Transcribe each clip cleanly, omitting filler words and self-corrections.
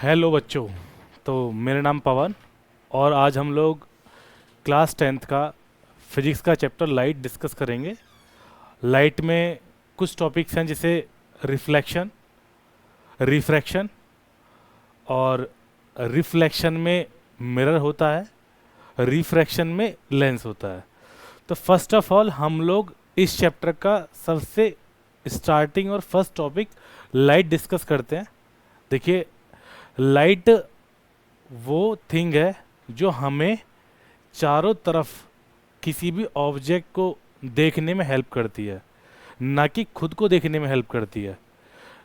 Hello बच्चों। तो मेरा नाम पवन और आज हम लोग क्लास 10th का फिजिक्स का चैप्टर लाइट डिस्कस करेंगे। लाइट में कुछ टॉपिक्स हैं जैसे रिफ्लेक्शन, रिफ्रैक्शन और रिफ्लेक्शन में मिरर होता है, रिफ्रैक्शन में लेंस होता है। तो फर्स्ट ऑफ ऑल हम लोग इस चैप्टर का सबसे स्टार्टिंग और फर्स्ट टॉपिक लाइट डिस्कस करते हैं। देखिए, लाइट वो थिंग है जो हमें चारों तरफ किसी भी ऑब्जेक्ट को देखने में हेल्प करती है, ना कि खुद को देखने में हेल्प करती है।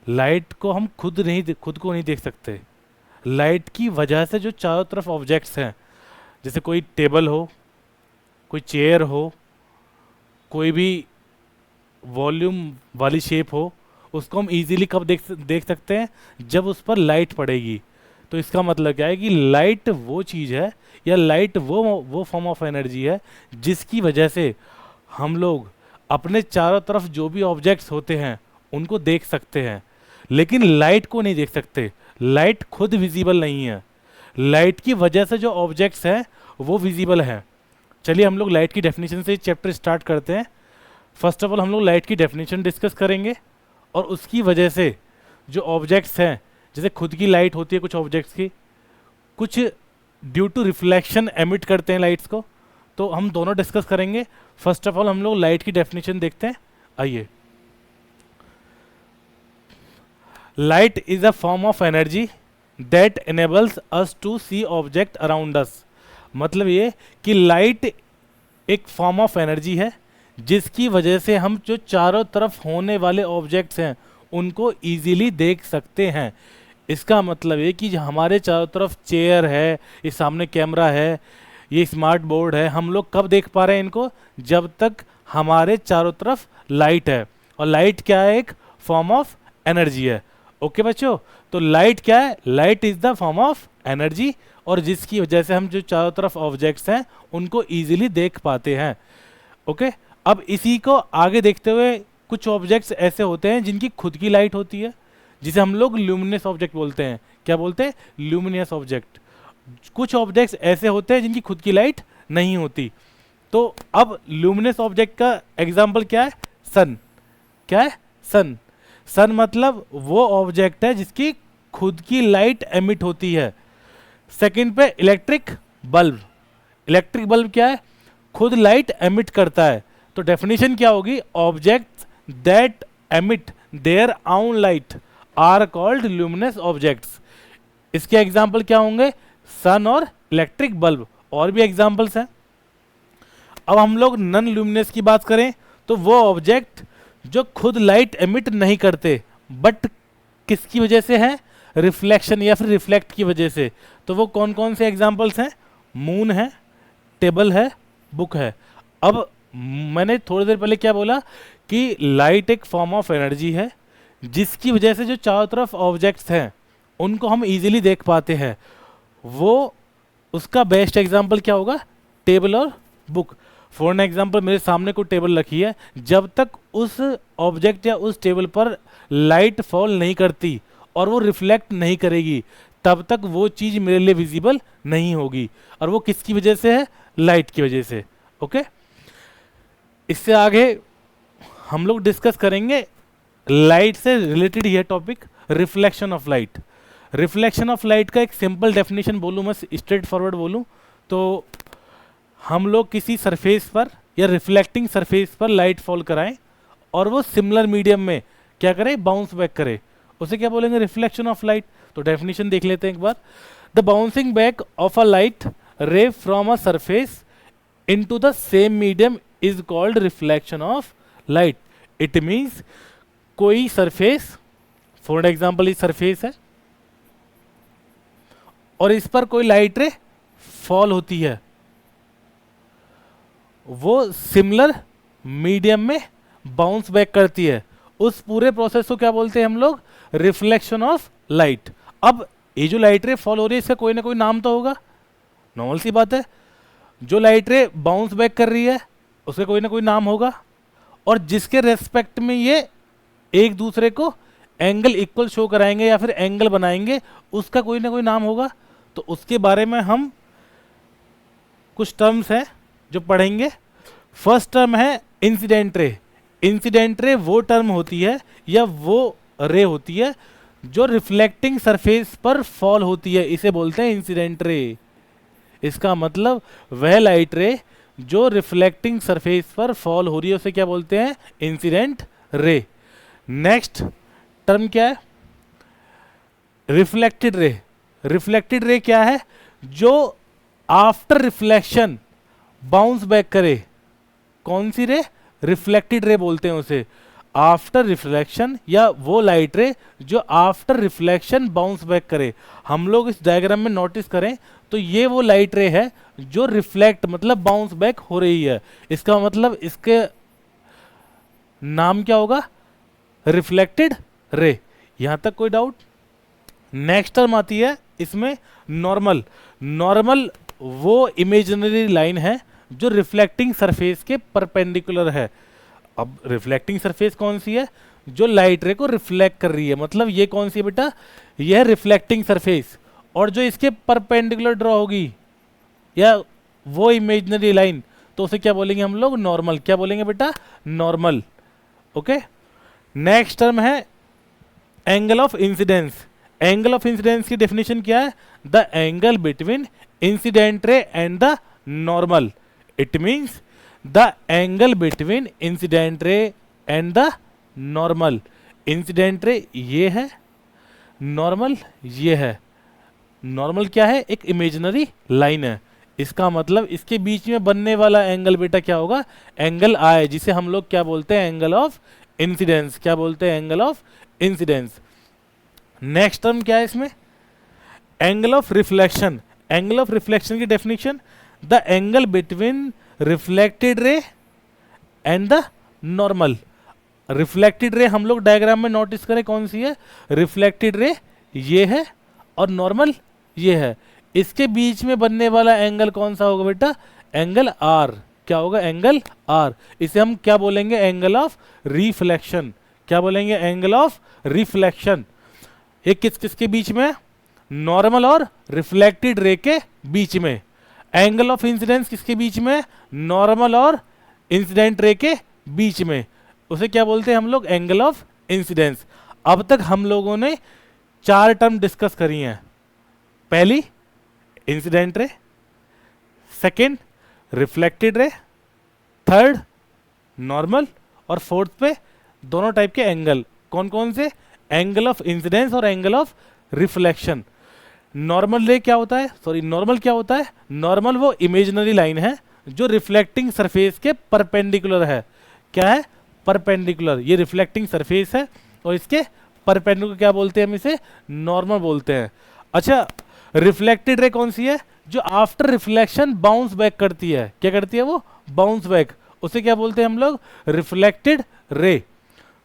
लाइट को हम खुद को नहीं देख सकते। लाइट की वजह से जो चारों तरफ ऑब्जेक्ट्स हैं, जैसे कोई टेबल हो, कोई चेयर हो, कोई भी वॉल्यूम वाली शेप हो, उसको हम इजीली कब देख सकते हैं? जब उस पर लाइट पड़ेगी। तो इसका मतलब क्या है कि लाइट वो चीज़ है या लाइट वो फॉर्म ऑफ एनर्जी है जिसकी वजह से हम लोग अपने चारों तरफ जो भी ऑब्जेक्ट्स होते हैं उनको देख सकते हैं, लेकिन लाइट को नहीं देख सकते। लाइट खुद विजिबल नहीं है, लाइट की वजह से जो ऑब्जेक्ट्स हैं वो विजिबल हैं। चलिए हम लोग लाइट की डेफिनेशन से चैप्टर स्टार्ट करते हैं। फर्स्ट ऑफ ऑल हम लोग लाइट की डेफिनेशन डिस्कस करेंगे और उसकी वजह से जो ऑब्जेक्ट्स हैं, जैसे खुद की लाइट होती है कुछ ऑब्जेक्ट्स की, कुछ ड्यू टू रिफ्लेक्शन एमिट करते हैं लाइट्स को, तो हम दोनों डिस्कस करेंगे। फर्स्ट ऑफ ऑल हम लोग लाइट की डेफिनेशन देखते हैं। आइए, light is a form of energy that enables us to see object around us. मतलब ये कि लाइट एक फॉर्म ऑफ एनर्जी है जिसकी वजह से हम जो चारों तरफ होने वाले ऑब्जेक्ट्स हैं उनको इजीली देख सकते हैं। इसका मतलब ये कि हमारे चारों तरफ चेयर है, ये सामने कैमरा है, ये स्मार्ट बोर्ड है, हम लोग कब देख पा रहे हैं इनको? जब तक हमारे चारों तरफ लाइट है। और लाइट क्या है? एक फॉर्म ऑफ एनर्जी है। ओके बच्चों, तो लाइट क्या है? Light is the form of energy, और जिसकी वजह से हम जो चारों तरफ ऑब्जेक्ट्स हैं उनको ईजिली देख पाते हैं। ओके, अब इसी को आगे देखते हुए कुछ ऑब्जेक्ट्स ऐसे होते हैं जिनकी खुद की लाइट होती है, जिसे हम लोग ल्यूमिनस ऑब्जेक्ट बोलते हैं। क्या बोलते हैं? Luminous object. कुछ ऑब्जेक्ट्स ऐसे होते हैं जिनकी खुद की लाइट नहीं होती। तो अब ल्यूमिनस ऑब्जेक्ट का एग्जांपल क्या है? सन। क्या है? सन। सन मतलब वो ऑब्जेक्ट है जिसकी खुद की लाइट एमिट होती है। सेकंड पे इलेक्ट्रिक बल्ब। इलेक्ट्रिक बल्ब क्या है? खुद लाइट एमिट करता है। तो डेफिनेशन क्या होगी? Objects that emit their own light are called luminous objects. इसके एग्जाम्पल क्या होंगे? सन और इलेक्ट्रिक बल्ब। और भी एग्जाम्पल्स हैं। अब हम लोग नॉन ल्यूमिनस की बात करें तो वो ऑब्जेक्ट जो खुद लाइट एमिट नहीं करते, बट किसकी वजह से है? रिफ्लेक्शन या फिर रिफ्लेक्ट की वजह से। तो वो कौन कौन से एग्जाम्पल्स हैं? मून है, टेबल है, बुक है। अब मैंने थोड़ी देर पहले क्या बोला कि लाइट एक फॉर्म ऑफ एनर्जी है जिसकी वजह से जो चारों तरफ ऑब्जेक्ट्स हैं उनको हम इजीली देख पाते हैं। वो उसका बेस्ट एग्जांपल क्या होगा? टेबल और बुक। फॉर एन एग्जांपल, मेरे सामने कोई टेबल रखी है, जब तक उस ऑब्जेक्ट या उस टेबल पर लाइट फॉल नहीं करती और वो रिफ्लेक्ट नहीं करेगी, तब तक वो चीज़ मेरे लिए विजिबल नहीं होगी। और वो किसकी वजह से है? लाइट की वजह से। ओके, इससे आगे हम लोग डिस्कस करेंगे लाइट से रिलेटेड यह topic, reflection of light. Reflection of light का एक सिंपल डेफिनेशन बोलूँ, मैं स्ट्रेट फॉरवर्ड बोलूँ तो हम लोग किसी सरफेस पर या रिफ्लेक्टिंग सरफेस पर लाइट फॉल कराएं और वो सिमिलर मीडियम में क्या करे? बाउंस बैक करे, उसे क्या बोलेंगे? Reflection of light. तो डेफिनेशन देख लेते हैं एक बार। The bouncing back of a light ray from a surface into the same medium is called reflection of light. It means कोई सरफेस, फॉर एग्जाम्पल ये सरफेस है और इस पर कोई लाइट रे फॉल होती है, वो सिमिलर मीडियम में बाउंस बैक करती है। उस पूरे प्रोसेस को क्या बोलते हैं हम लोग? Reflection of light. अब ये जो लाइट रे फॉल हो रही है इसका कोई ना कोई नाम तो होगा, नॉर्मल सी बात है। जो लाइट रे बाउंस बैक कर रही है उसका कोई ना कोई नाम होगा, और जिसके रेस्पेक्ट में ये एक दूसरे को एंगल इक्वल शो कराएंगे या फिर एंगल बनाएंगे, उसका कोई ना कोई नाम होगा। तो उसके बारे में हम कुछ टर्म्स हैं जो पढ़ेंगे। फर्स्ट टर्म है इंसिडेंट रे। इंसिडेंट रे वो टर्म होती है या वो रे होती है जो रिफ्लेक्टिंग सरफेस पर फॉल होती है, इसे बोलते हैं इंसिडेंट रे। इसका मतलब वह लाइट रे जो रिफ्लेक्टिंग सरफेस पर फॉल हो रही है उसे क्या बोलते हैं? Incident ray. नेक्स्ट टर्म क्या है? Reflected ray. रिफ्लेक्टेड रे क्या है? जो आफ्टर रिफ्लेक्शन बाउंस बैक करे। कौन सी रे? रिफ्लेक्टेड रे बोलते हैं उसे। आफ्टर रिफ्लेक्शन या वो लाइट रे जो आफ्टर रिफ्लेक्शन बाउंस बैक करे। हम लोग इस डायग्राम में नोटिस करें तो ये वो लाइट रे है जो रिफ्लेक्ट मतलब बाउंस बैक हो रही है। इसका मतलब इसके नाम क्या होगा? Reflected ray. यहां तक कोई डाउट? नेक्स्ट टर्म आती है इसमें नॉर्मल। नॉर्मल वो इमेजिनरी लाइन है जो रिफ्लेक्टिंग सरफेस के परपेंडिकुलर है। अब रिफ्लेक्टिंग सरफेस कौन सी है? जो लाइट रे को रिफ्लेक्ट कर रही है। मतलब ये कौन सी है बेटा? यह रिफ्लेक्टिंग सरफेस, और जो इसके परपेंडिकुलर ड्रॉ होगी या वो इमेजिनरी लाइन, तो उसे क्या बोलेंगे हम लोग? नॉर्मल। क्या बोलेंगे बेटा? नॉर्मल। ओके। नेक्स्ट टर्म है angle of incidence. Angle of incidence की डेफिनेशन क्या है? The angle between incident ray and the normal. It means the angle between incident ray and the normal. Incident ray ये है, normal ये है। Normal क्या है? एक इमेजिनरी लाइन है। इसका मतलब इसके बीच में बनने वाला एंगल बेटा क्या होगा? एंगल आई, जिसे हम लोग क्या बोलते हैं? Angle of incidence. क्या बोलते हैं? Angle of incidence. Next term क्या है इसमें? Angle of reflection. Angle of reflection की definition, the angle between reflected ray and the normal. Reflected ray हम लोग डायग्राम में नोटिस करें कौन सी है? रिफ्लेक्टेड रे ये है और नॉर्मल ये है। इसके बीच में बनने वाला एंगल कौन सा होगा बेटा? Angle R. क्या होगा? Angle R. इसे हम क्या बोलेंगे? Angle of reflection. क्या बोलेंगे? Angle of reflection. ये किस किस के बीच में? नॉर्मल और रिफ्लेक्टेड रे के बीच में। एंगल ऑफ इंसिडेंस किसके बीच में? नॉर्मल और इंसिडेंट रे के बीच में। उसे क्या बोलते हैं हम लोग? Angle of incidence. अब तक हम लोगों ने 4 टर्म डिस्कस करी हैं। पहली incident ray, second reflected ray, third normal, और फोर्थ पे दोनों टाइप के एंगल। कौन कौन से? एंगल ऑफ इंसिडेंस और एंगल ऑफ रिफ्लेक्शन। नॉर्मल रे क्या होता है? सॉरी, नॉर्मल क्या होता है? नॉर्मल वो इमेजिनरी लाइन है जो रिफ्लेक्टिंग सरफेस के परपेंडिकुलर है। क्या है? परपेंडिकुलर। ये रिफ्लेक्टिंग सरफेस है और इसके परपेंडिकुलर क्या बोलते हैं? हम इसे नॉर्मल बोलते हैं। अच्छा, रिफ्लेक्टेड रे कौन सी है? जो आफ्टर रिफ्लेक्शन बाउंस बैक करती है। क्या करती है वो? Bounce back. उसे क्या बोलते हैं हम लोग? Reflected ray.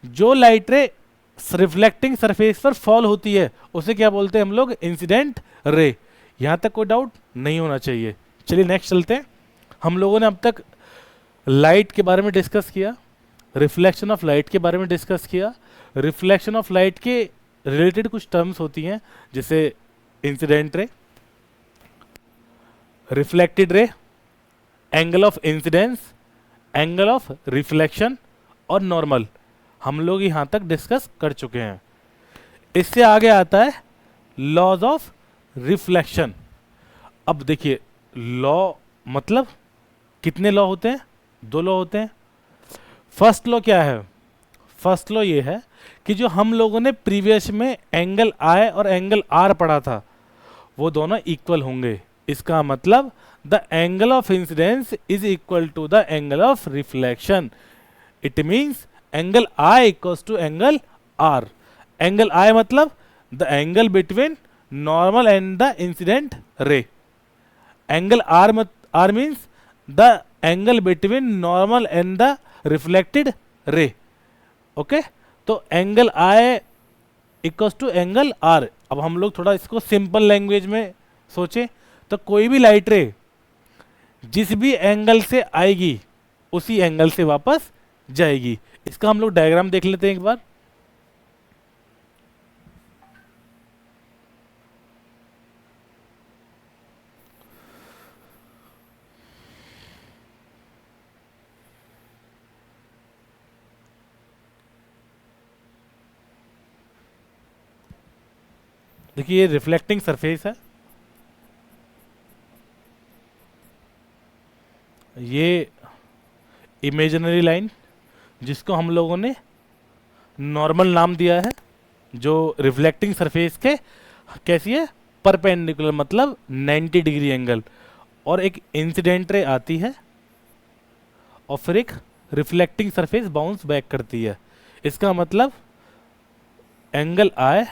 जो लाइट रे रिफ्लेक्टिंग सरफेस पर फॉल होती है उसे क्या बोलते हैं हम लोग? Incident ray. यहां तक कोई डाउट नहीं होना चाहिए। चलिए नेक्स्ट चलते हैं। हम लोगों ने अब तक लाइट के बारे में डिस्कस किया, रिफ्लेक्शन ऑफ लाइट के बारे में डिस्कस किया। रिफ्लेक्शन ऑफ लाइट के रिलेटेड कुछ टर्म्स होती हैं जैसे इंसिडेंट रे, रिफ्लेक्टेड रे, angle of incidence, angle of reflection और नॉर्मल। हम लोग यहां तक डिस्कस कर चुके हैं। इससे आगे आता है लॉज ऑफ रिफ्लेक्शन। अब देखिए, लॉ मतलब कितने लॉ होते हैं? 2 लॉ होते हैं। फर्स्ट लॉ क्या है? फर्स्ट लॉ ये है कि जो हम लोगों ने प्रीवियस में एंगल आई और एंगल आर पढ़ा था वो दोनों इक्वल होंगे। इसका मतलब the angle of incidence is equal to the angle of reflection. It means angle I equals to angle R. Angle I मतलब the angle between normal and the incident ray. Angle R means the angle between normal and the reflected ray. Okay, तो angle I equals to angle R. अब हम लोग थोड़ा इसको simple language में सोचें तो कोई भी लाइट रे जिस भी एंगल से आएगी उसी एंगल से वापस जाएगी। इसका हम लोग डायग्राम देख लेते हैं एक बार। देखिए ये रिफ्लेक्टिंग सरफेस है, ये इमेजिनरी लाइन जिसको हम लोगों ने नॉर्मल नाम दिया है, जो रिफ्लेक्टिंग सरफेस के कैसी है, परपेंडिकुलर मतलब 90 डिग्री एंगल, और एक इंसिडेंट रे आती है और फिर एक रिफ्लेक्टिंग सरफेस बाउंस बैक करती है। इसका मतलब एंगल आई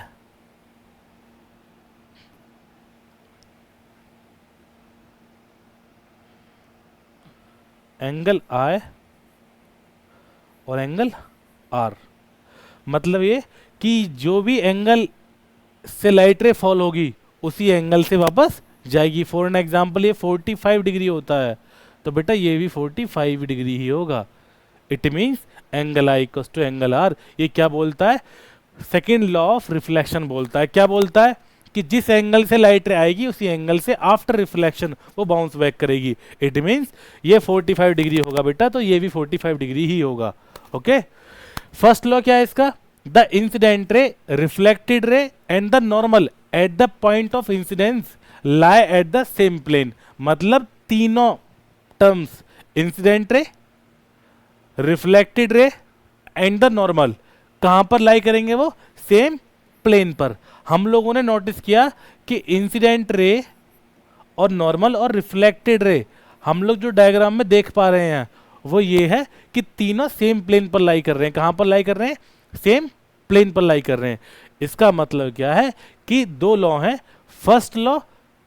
और एंगल आर, मतलब ये कि जो भी एंगल से लाइट रे फॉल होगी उसी एंगल से वापस जाएगी। फॉर एन एग्जाम्पल ये 45 डिग्री होता है तो बेटा ये भी 45 डिग्री ही होगा। It means angle I equals to angle R. ये क्या बोलता है, सेकेंड लॉ ऑफ रिफ्लेक्शन बोलता है। क्या बोलता है कि जिस एंगल से लाइट रे आएगी उसी एंगल से आफ्टर रिफ्लेक्शन वो बाउंस बैक करेगी। इट मीन्स ये 45 डिग्री होगा बेटा, तो ये भी 45 डिग्री ही होगा। ओके, फर्स्ट लॉ क्या है इसका, the incident ray, reflected ray and the normal at the point of incidence lie at the same plane. मतलब तीनों terms, incident ray, reflected ray and the normal, कहां पर लाई करेंगे, वो सेम प्लेन पर। हम लोगों ने नोटिस किया कि इंसिडेंट रे और नॉर्मल और रिफ्लेक्टेड रे हम लोग जो डायग्राम में देख पा रहे हैं वो ये है कि तीनों सेम प्लेन पर लाई कर रहे हैं। कहां पर लाई कर रहे हैं, सेम प्लेन पर लाई कर रहे हैं। इसका मतलब क्या है कि दो लॉ हैं। फर्स्ट लॉ,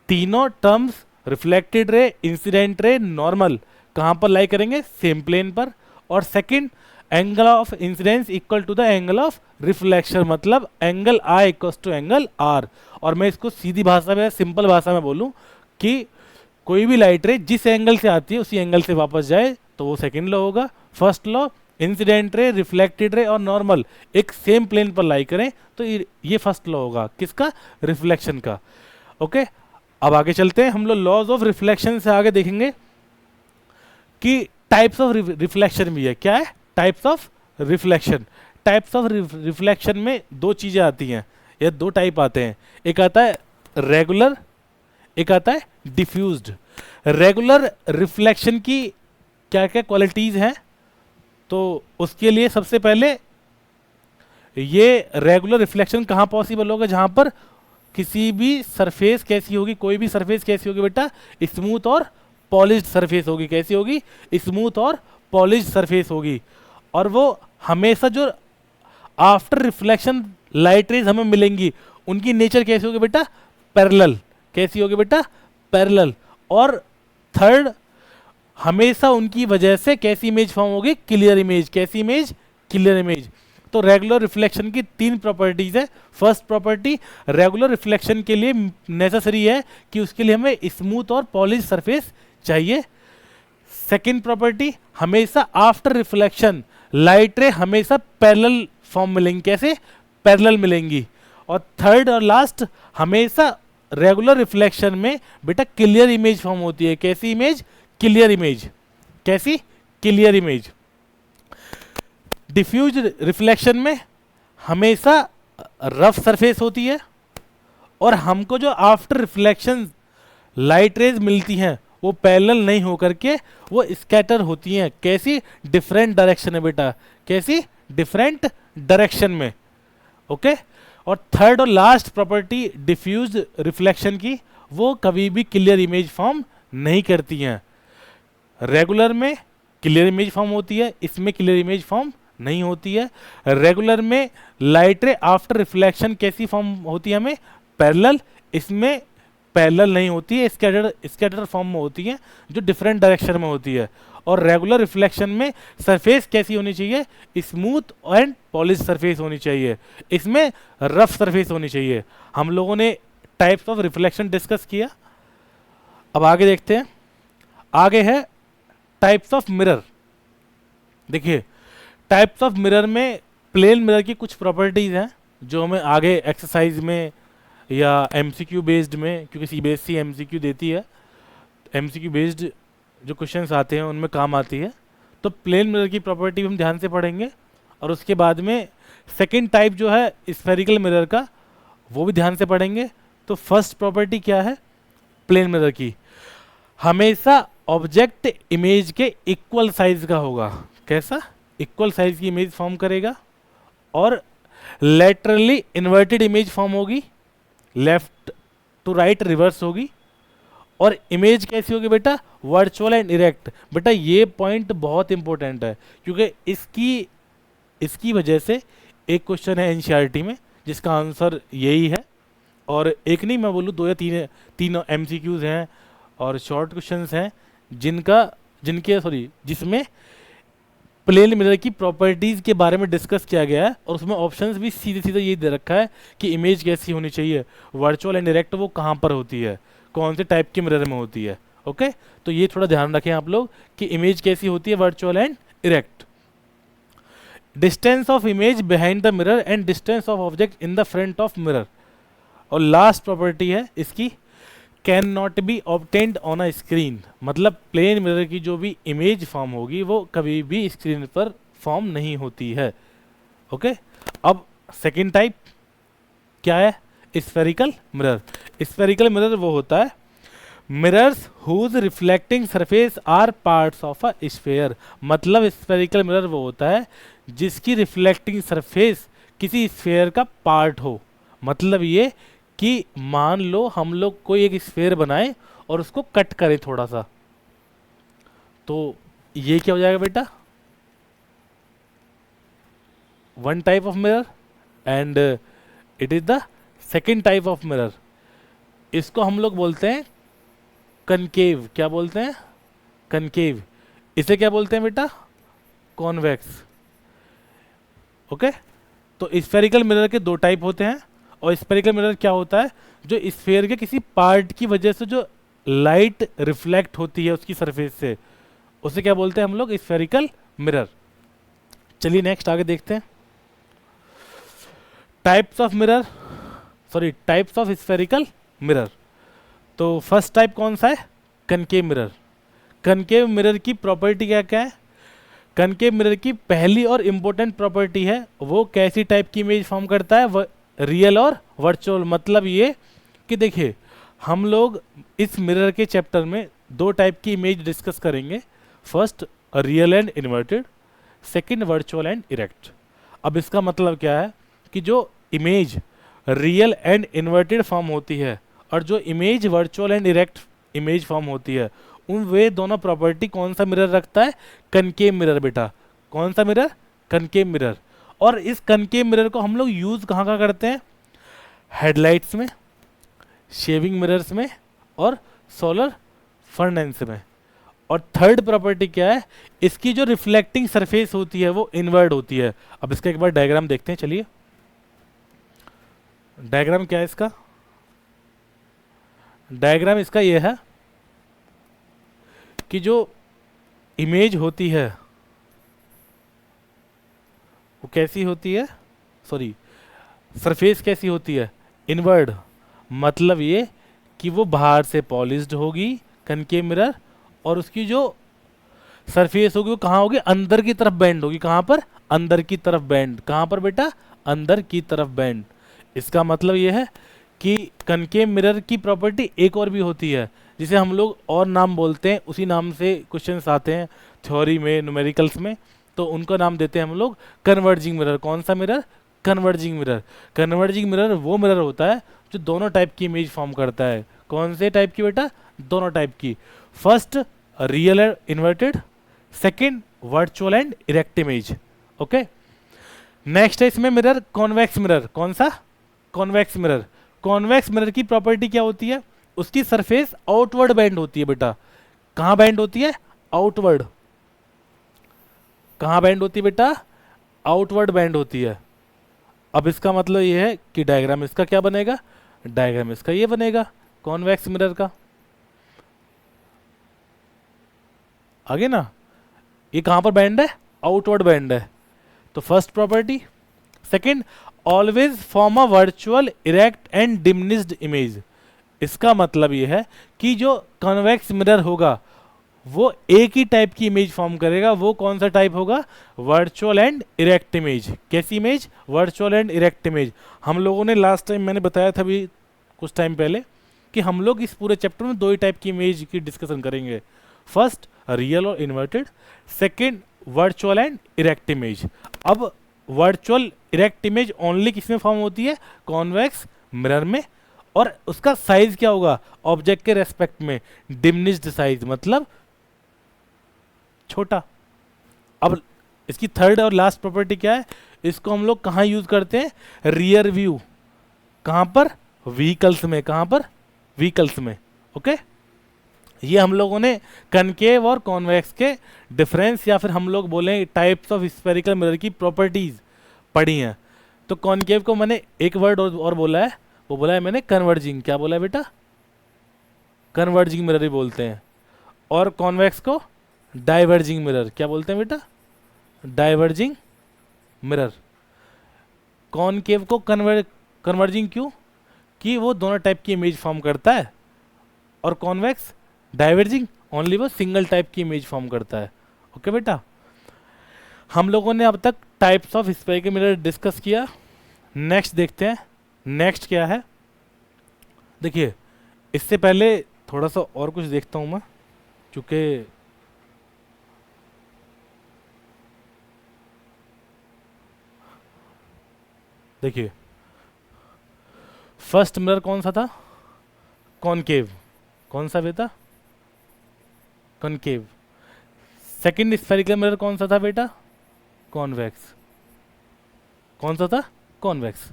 तीनों terms reflected ray, incident ray, normal कहां पर लाई करेंगे, सेम प्लेन पर। और second, angle of incidence equal to the angle of reflection, मतलब angle I equal to angle R. और मैं इसको सीधी भाषा में, सिंपल भाषा में बोलूं कि कोई भी लाइट रे जिस एंगल से आती है उसी एंगल से वापस जाए तो वो सेकंड लॉ होगा। First law, incident ray, reflected रे और नॉर्मल एक सेम प्लेन पर लाई करें तो ये फर्स्ट लॉ होगा, किसका, रिफ्लेक्शन का। ओके, अब आगे चलते हैं। हम लोग लॉज ऑफ रिफ्लेक्शन से आगे देखेंगे कि टाइप्स ऑफ रिफ्लेक्शन भी है। क्या है, types of reflection. Types of reflection में दो चीजें आती हैं, या दो टाइप आते हैं। एक आता है रेगुलर, एक आता है डिफ्यूज्ड। रेगुलर रिफ्लेक्शन की क्या क्या क्वालिटीज हैं, तो उसके लिए सबसे पहले ये रेगुलर रिफ्लेक्शन कहाँ पॉसिबल होगा, जहां पर किसी भी सरफेस कैसी होगी, कोई भी सरफेस कैसी होगी बेटा, स्मूथ और पॉलिश्ड सरफेस होगी। कैसी होगी, स्मूथ और पॉलिश्ड सरफेस होगी। और वो हमेशा जो आफ्टर रिफ्लेक्शन लाइट रेज हमें मिलेंगी उनकी नेचर कैसी होगी बेटा, पैरेलल। कैसी होगी बेटा, पैरेलल। और थर्ड, हमेशा उनकी वजह से कैसी इमेज फॉर्म होगी, क्लियर इमेज। कैसी इमेज, क्लियर इमेज। तो रेगुलर रिफ्लेक्शन की तीन प्रॉपर्टीज है। फर्स्ट प्रॉपर्टी, रेगुलर रिफ्लेक्शन के लिए नेसेसरी है कि उसके लिए हमें स्मूथ और पॉलिश सरफेस चाहिए। सेकेंड प्रॉपर्टी, हमेशा आफ्टर रिफ्लेक्शन लाइट रे हमेशा पैरेलल फॉर्म मिलेंगी। कैसे, पैरेलल मिलेंगी। और थर्ड और लास्ट, हमेशा रेगुलर रिफ्लेक्शन में बेटा क्लियर इमेज फॉर्म होती है। कैसी इमेज, क्लियर इमेज। कैसी, क्लियर इमेज। डिफ्यूज रिफ्लेक्शन में हमेशा रफ सरफेस होती है और हमको जो आफ्टर रिफ्लेक्शन लाइट रेज मिलती हैं वो पैरेलल नहीं होकर के वो स्कैटर होती हैं। कैसी, डिफरेंट डायरेक्शन में बेटा। कैसी, डिफरेंट डायरेक्शन में। ओके। और थर्ड और लास्ट प्रॉपर्टी डिफ्यूज रिफ्लेक्शन की, वो कभी भी क्लियर इमेज फॉर्म नहीं करती हैं। रेगुलर में क्लियर इमेज फॉर्म होती है, इसमें क्लियर इमेज फॉर्म नहीं होती है। रेगुलर में लाइट रे आफ्टर रिफ्लेक्शन कैसी फॉर्म होती है, हमें पैरेलल। इसमें पैरेलल नहीं होती है, स्कैटर फॉर्म में होती है जो डिफरेंट डायरेक्शन में होती है। और रेगुलर रिफ्लेक्शन में सरफेस कैसी होनी चाहिए, स्मूथ एंड पॉलिश सरफेस होनी चाहिए। इसमें रफ सरफेस होनी चाहिए। हम लोगों ने टाइप्स ऑफ रिफ्लेक्शन डिस्कस किया। अब आगे देखते हैं। आगे है टाइप्स ऑफ मिरर। देखिए, टाइप्स ऑफ मिरर में प्लेन मिरर की कुछ प्रॉपर्टीज हैं जो हमें आगे एक्सरसाइज में या एमसीक्यू बेस्ड में, क्योंकि सीबीएसई एमसीक्यू देती है, एमसीक्यू बेस्ड जो क्वेश्चंस आते हैं उनमें काम आती है। तो प्लेन मिरर की प्रॉपर्टी हम ध्यान से पढ़ेंगे। और उसके बाद में सेकंड टाइप जो है स्फेरिकल मिरर का, वो भी ध्यान से पढ़ेंगे। तो फर्स्ट प्रॉपर्टी क्या है प्लेन मिरर की, हमेशा ऑब्जेक्ट इमेज के इक्वल साइज का होगा। कैसा? इक्वल साइज की इमेज फॉर्म करेगा, और लेटरली इन्वर्टेड इमेज फॉर्म होगी, लेफ्ट टू राइट रिवर्स होगी। और इमेज कैसी होगी बेटा? Virtual and erect. बेटा ये पॉइंट बहुत इंपॉर्टेंट है, क्योंकि इसकी वजह से एक क्वेश्चन है एनसीईआरटी में जिसका आंसर यही है, और एक नहीं मैं बोलूँ, 2 या 3 एमसीक्यूज हैं और शॉर्ट क्वेश्चंस हैं जिसमें प्लेन मिरर की प्रॉपर्टीज के बारे में डिस्कस किया गया है, और उसमें ऑप्शंस भी सीधे सीधे यही दे रखा है कि इमेज कैसी होनी चाहिए, वर्चुअल एंड डायरेक्ट वो कहाँ पर होती है, कौन से टाइप के मिरर में होती है। ओके, तो ये थोड़ा ध्यान रखें आप लोग कि इमेज कैसी होती है, virtual and erect. Distance of image behind the mirror and distance of object in the front of mirror. और लास्ट प्रॉपर्टी है इसकी, can not be obtained on a screen. मतलब प्लेन मिरर की जो भी इमेज फॉर्म होगी वो कभी भी स्क्रीन पर फॉर्म नहीं होती है। ओके, अब सेकंड टाइप क्या है? Spherical mirror. स्फेरिकल मिरर वो होता है mirrors whose reflecting surface are parts of a sphere. मतलब स्फेरिकल मिरर वो होता है जिसकी रिफ्लेक्टिंग सरफेस किसी स्फेयर का पार्ट हो। मतलब ये कि मान लो हम लोग कोई एक स्फेयर बनाए और उसको कट करें थोड़ा सा, तो ये क्या हो जाएगा बेटा? One type of mirror, and it is the second type of mirror. इसको हम लोग बोलते हैं कनकेव। क्या बोलते हैं? कनकेव। इसे क्या बोलते हैं बेटा? कॉन्वेक्स। ओके, तो स्फेरिकल मिरर के 2 टाइप होते हैं, और स्फेरिकल मिरर क्या होता है? जो स्फेयर के किसी पार्ट की वजह से जो लाइट रिफ्लेक्ट होती है उसकी सरफेस से, उसे क्या बोलते हैं हम लोग? Spherical mirror. चलिए नेक्स्ट आगे देखते हैं। Types of spherical mirror. तो फर्स्ट टाइप कौन सा है? Concave mirror. कनकेव मिरर की प्रॉपर्टी क्या क्या है? कनकेव मिरर की पहली और इंपॉर्टेंट प्रॉपर्टी है वो कैसी टाइप की इमेज फॉर्म करता है? रियल और वर्चुअल। मतलब ये कि देखिए हम लोग इस मिरर के चैप्टर में 2 टाइप की इमेज डिस्कस करेंगे। First real and inverted, second virtual and erect. अब इसका मतलब क्या है कि जो image real and inverted form होती है और जो image virtual and erect image form होती है, उन वे दोनों प्रॉपर्टी कौन सा मिरर रखता है? कनकेव मिरर बेटा। कौन सा मिरर? Concave mirror. और इस कनकेव मिरर को हम लोग यूज कहाँ कहाँ करते हैं? हेडलाइट्स में, शेविंग मिरर्स में, और सोलर फर्नेस में। और थर्ड प्रॉपर्टी क्या है? इसकी जो रिफ्लेक्टिंग सरफेस होती है वो इनवर्ड होती है। अब इसका एक बार डायग्राम देखते हैं। चलिए, डायग्राम क्या है इसका? डायग्राम इसका ये है कि जो इमेज होती है वो कैसी होती है? सरफेस कैसी होती है? इनवर्ड। मतलब ये कि वो बाहर से पॉलिश्ड होगी कनकेव मिरर, और उसकी जो सरफेस होगी वो कहाँ होगी? अंदर की तरफ बेंड होगी। कहाँ पर? अंदर की तरफ बेंड। कहाँ पर बेटा? अंदर की तरफ बेंड। इसका मतलब ये है कि कनकेव मिरर की प्रॉपर्टी एक और भी होती है जिसे हम लोग और नाम बोलते हैं, उसी नाम से क्वेश्चंस आते हैं थ्योरी में, न्यूमेरिकल्स में, तो उनका नाम देते हैं हम लोग कन्वर्जिंग मिरर। कौन सा mirror? Converging mirror. Converging mirror वो मिरर होता है जो दोनों टाइप की इमेज फॉर्म करता है। कौन से टाइप की बेटा? दोनों टाइप की। First real and inverted, second virtual and erect image. Okay, next है इसमें मिरर कॉन्वेक्स मिरर। कौन सा? Convex mirror. कॉन्वेक्स मिरर की प्रॉपर्टी क्या होती है? उसकी सरफेस आउटवर्ड बेंड होती है बेटा। कहाँ बेंड होती है? आउटवर्ड। कहाँ बेंड होती है बेटा? आउटवर्ड बेंड होती है। अब इसका मतलब ये है कि डायग्राम इसका क्या बनेगा? डायग्राम इसका ये बनेगा कॉन्वेक्स मिरर का। आगे ना, ये कहाँ पर बेंड है? आउटवर्ड बेंड है। तो first property. Second, always form a virtual erect and diminished image. इसका मतलब ये है कि जो कॉन्वेक्स मिरर होगा वो एक ही टाइप की इमेज फॉर्म करेगा। वो कौन सा टाइप होगा? Virtual and erect image. कैसी image? Virtual and erect image. हम लोगों ने लास्ट टाइम मैंने बताया था अभी कुछ टाइम पहले कि हम लोग इस पूरे चैप्टर में दो ही टाइप की इमेज की डिस्कशन करेंगे। फर्स्ट रियल और inverted, second virtual and erect image. अब वर्चुअल इरेक्ट इमेज ओनली किसमें फॉर्म होती है? कॉन्वेक्स मिरर में। और उसका साइज क्या होगा? ऑब्जेक्ट के रेस्पेक्ट में डिमिनिश्ड साइज, मतलब छोटा। अब इसकी थर्ड और लास्ट प्रॉपर्टी क्या है? इसको हम लोग कहाँ यूज करते हैं? Rear view. कहाँ पर? व्हीकल्स में। कहाँ पर? व्हीकल्स में। ओके, ये हम लोगों ने कनकेव और कॉन्वेक्स के डिफरेंस या फिर हम लोग बोलें टाइप्स ऑफ स्फेरिकल मिरर की प्रॉपर्टीज पढ़ी हैं। तो कॉन्केव को मैंने एक वर्ड और बोला है, वो बोला है मैंने कन्वर्जिंग। क्या बोला है बेटा? कन्वर्जिंग मिरर ही बोलते हैं। और कॉन्वेक्स को डाइवर्जिंग मिरर। क्या बोलते हैं बेटा? Diverging mirror. कॉनकेव को कन्वर्जिंग क्यों? कि वो दोनों टाइप की इमेज फॉर्म करता है। और कॉन्वेक्स डाइवर्जिंग ओनली वो सिंगल टाइप की इमेज फॉर्म करता है। ओके बेटा, हम लोगों ने अब तक types of spherical mirror discuss किया। नेक्स्ट देखते हैं, नेक्स्ट क्या है। देखिए, इससे पहले थोड़ा सा और कुछ देखता हूं मैं, क्योंकि देखिए फर्स्ट मिरर कौन सा था? कॉनकेव। कौन सा बेटा? कॉनकेव। सेकंड स्फेरिकल मिरर कौन सा था बेटा? कॉन्वेक्स। कौन सा था? कॉन्वेक्स।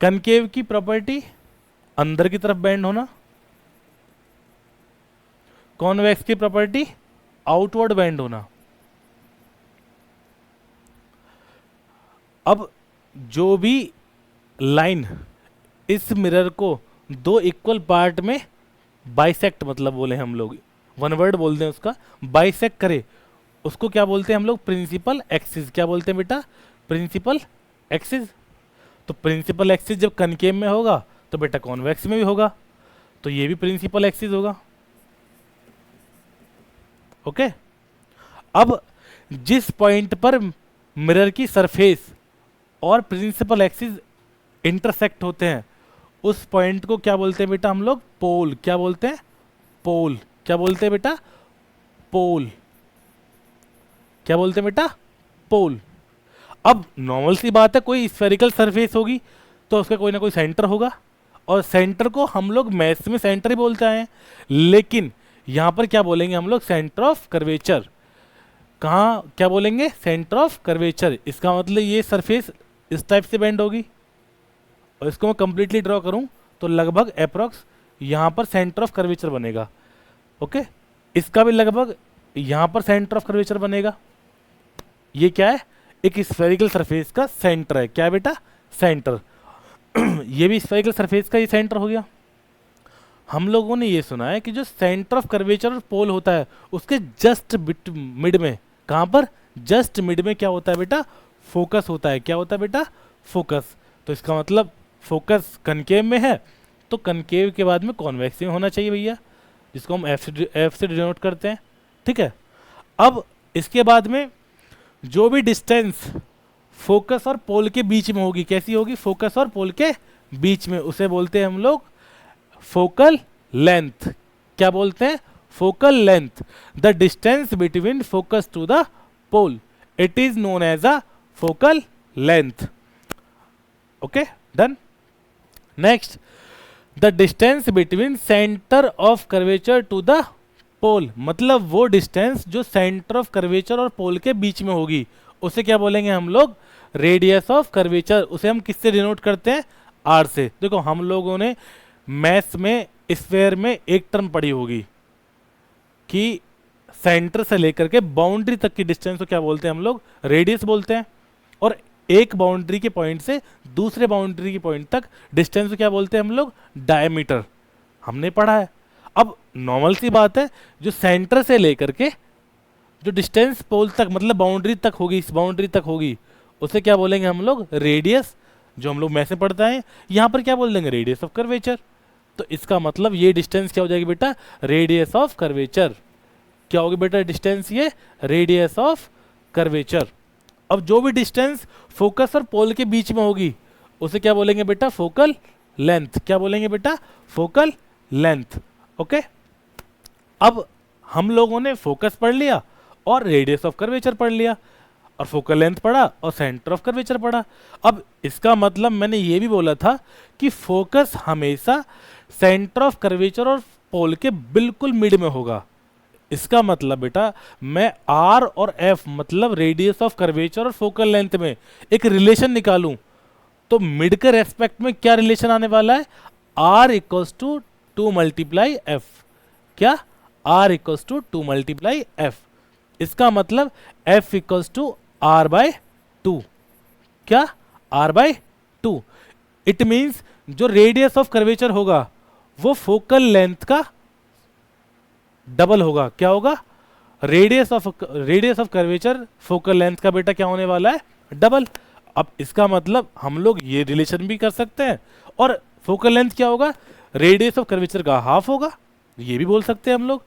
कनकेव की प्रॉपर्टी अंदर की तरफ बेंड होना, कॉन्वेक्स की प्रॉपर्टी आउटवर्ड बेंड होना। अब जो भी लाइन इस मिरर को दो इक्वल पार्ट में बाइसेक्ट, मतलब बोले हम लोग वन वर्ड बोल दें उसका, बाइसेक्ट करे, उसको क्या बोलते हैं हम लोग? Principal axis. क्या बोलते हैं बेटा? Principal axis. तो प्रिंसिपल एक्सिस जब कनकेव में होगा तो बेटा कॉन्वेक्स में भी होगा, तो ये भी प्रिंसिपल एक्सिस होगा। ओके, अब जिस पॉइंट पर मिरर की सरफेस और प्रिंसिपल एक्सिस इंटरसेक्ट होते हैं उस पॉइंट को क्या बोलते हैं बेटा हम लोग? पोल। क्या बोलते हैं? पोल। क्या बोलते हैं बेटा? पोल। क्या बोलते हैं बेटा? पोल। अब नॉर्मल सी बात है, कोई स्फेरिकल सरफेस होगी तो उसका कोई ना कोई सेंटर होगा, और सेंटर को हम लोग मैथ्स में सेंटर ही बोलते आए हैं, लेकिन यहां पर क्या बोलेंगे हम लोग? Centre of curvature. कहाँ क्या बोलेंगे? Centre of curvature. इसका मतलब ये सरफेस इस टाइप से बेंड होगी, और इसको मैं कंप्लीटली ड्रॉ करूं तो लगभग अप्रॉक्स यहां पर सेंटर ऑफ कर्वेचर बनेगा। ओके, इसका भी लगभग यहां पर सेंटर ऑफ कर्वेचर बनेगा। ये क्या है? एक स्फेरिकल सरफेस का सेंटर है। क्या है बेटा? सेंटर। ये भी स्फेरिकल सरफेस का ये सेंटर हो गया। हम लोगों ने ये सुना है कि जो सेंटर ऑफ कर्वेचर और पोल होता है उसके जस्ट मिड में, कहां पर? जस्ट मिड में क्या होता है बेटा? फोकस होता है। क्या होता है बेटा? फोकस। तो इसका मतलब फोकस कनकेव में है, तो कनकेव के बाद में कॉन्वेक्स में होना चाहिए भैया, जिसको हम एफ से डिनोट करते हैं। ठीक है, अब इसके बाद में जो भी डिस्टेंस फोकस और पोल के बीच में होगी, कैसी होगी? फोकस और पोल के बीच में, उसे बोलते हैं हम लोग फोकल लेंथ। क्या बोलते हैं? Focal length. The distance between focus to the pole, it is known as a focal length. Okay, done. Next, the distance between centre of curvature to the pole, मतलब वो डिस्टेंस जो centre of curvature और पोल के बीच में होगी उसे क्या बोलेंगे हम लोग? Radius of curvature. उसे हम किससे डिनोट करते हैं? आर से। देखो, हम लोगों ने मैथ्स में स्फेयर में एक टर्म पढ़ी होगी कि सेंटर से लेकर के बाउंड्री तक की डिस्टेंस को क्या बोलते हैं हम लोग? रेडियस बोलते हैं। और एक बाउंड्री के पॉइंट से दूसरे बाउंड्री के पॉइंट तक डिस्टेंस को क्या बोलते हैं हम लोग? डायमीटर। हमने पढ़ा है। अब नॉर्मल सी बात है, जो सेंटर से लेकर के जो डिस्टेंस पोल तक, मतलब बाउंड्री तक होगी, इस बाउंड्री तक होगी, उसे क्या बोलेंगे हम लोग? रेडियस। जो हम लोग मैथ में पढ़ते हैं, यहाँ पर क्या बोल देंगे? Radius of curvature. तो इसका मतलब ये डिस्टेंस क्या हो जाएगी बेटा? Radius of curvature. क्या होगी बेटा डिस्टेंस, ये रेडियस ऑफ कर्वेचर। अब जो भी डिस्टेंस फोकस और पोल के बीच में होगी उसे क्या बोलेंगे बेटा, फोकल लेंथ। क्या बोलेंगे बेटा, फोकल लेंथ। ओके, अब हम लोगों ने फोकस पढ़ लिया और रेडियस ऑफ कर्वेचर पढ़ लिया और फोकल लेंथ पढ़ा और सेंटर ऑफ कर्वेचर पढ़ा। अब इसका मतलब मैंने ये भी बोला था कि फोकस हमेशा सेंटर ऑफ कर्वेचर और पोल के बिल्कुल मिड में होगा। इसका मतलब बेटा मैं आर और एफ मतलब रेडियस ऑफ कर्वेचर और फोकल लेंथ में एक रिलेशन निकालूं तो मिड के रेस्पेक्ट में क्या रिलेशन आने वाला है, R equals to 2 multiply F. क्या, R equals to 2 multiply F. इसका मतलब F equals to R by 2। क्या, आर बाय 2। इट मीन्स जो रेडियस ऑफ कर्वेचर होगा वो फोकल लेंथ का डबल होगा। क्या होगा, radius of curvature focal length का बेटा क्या होने वाला है, डबल। अब इसका मतलब हम लोग ये रिलेशन भी कर सकते हैं और फोकल लेंथ क्या होगा, रेडियस ऑफ कर्वेचर का हाफ होगा, ये भी बोल सकते हैं हम लोग।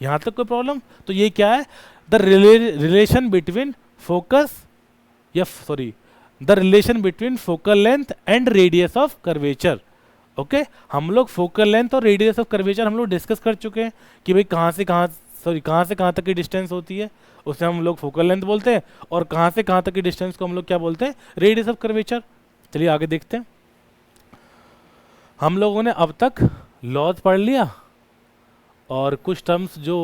यहां तक कोई प्रॉब्लम? तो ये क्या है, द रिलेशन बिटवीन फोकस या sorry the relation between focal length and radius of curvature. Okay, हम लोग फोकल लेंथ और रेडियस ऑफ कर्वेचर हम लोग डिस्कस कर चुके हैं कि भाई कहाँ से कहाँ तक की डिस्टेंस होती है उसे हम लोग फोकल लेंथ बोलते हैं और कहाँ से कहाँ तक की डिस्टेंस को हम लोग क्या बोलते हैं, रेडियस ऑफ कर्वेचर। चलिए आगे देखते हैं। हम लोगों ने अब तक लॉज पढ़ लिया और कुछ टर्म्स जो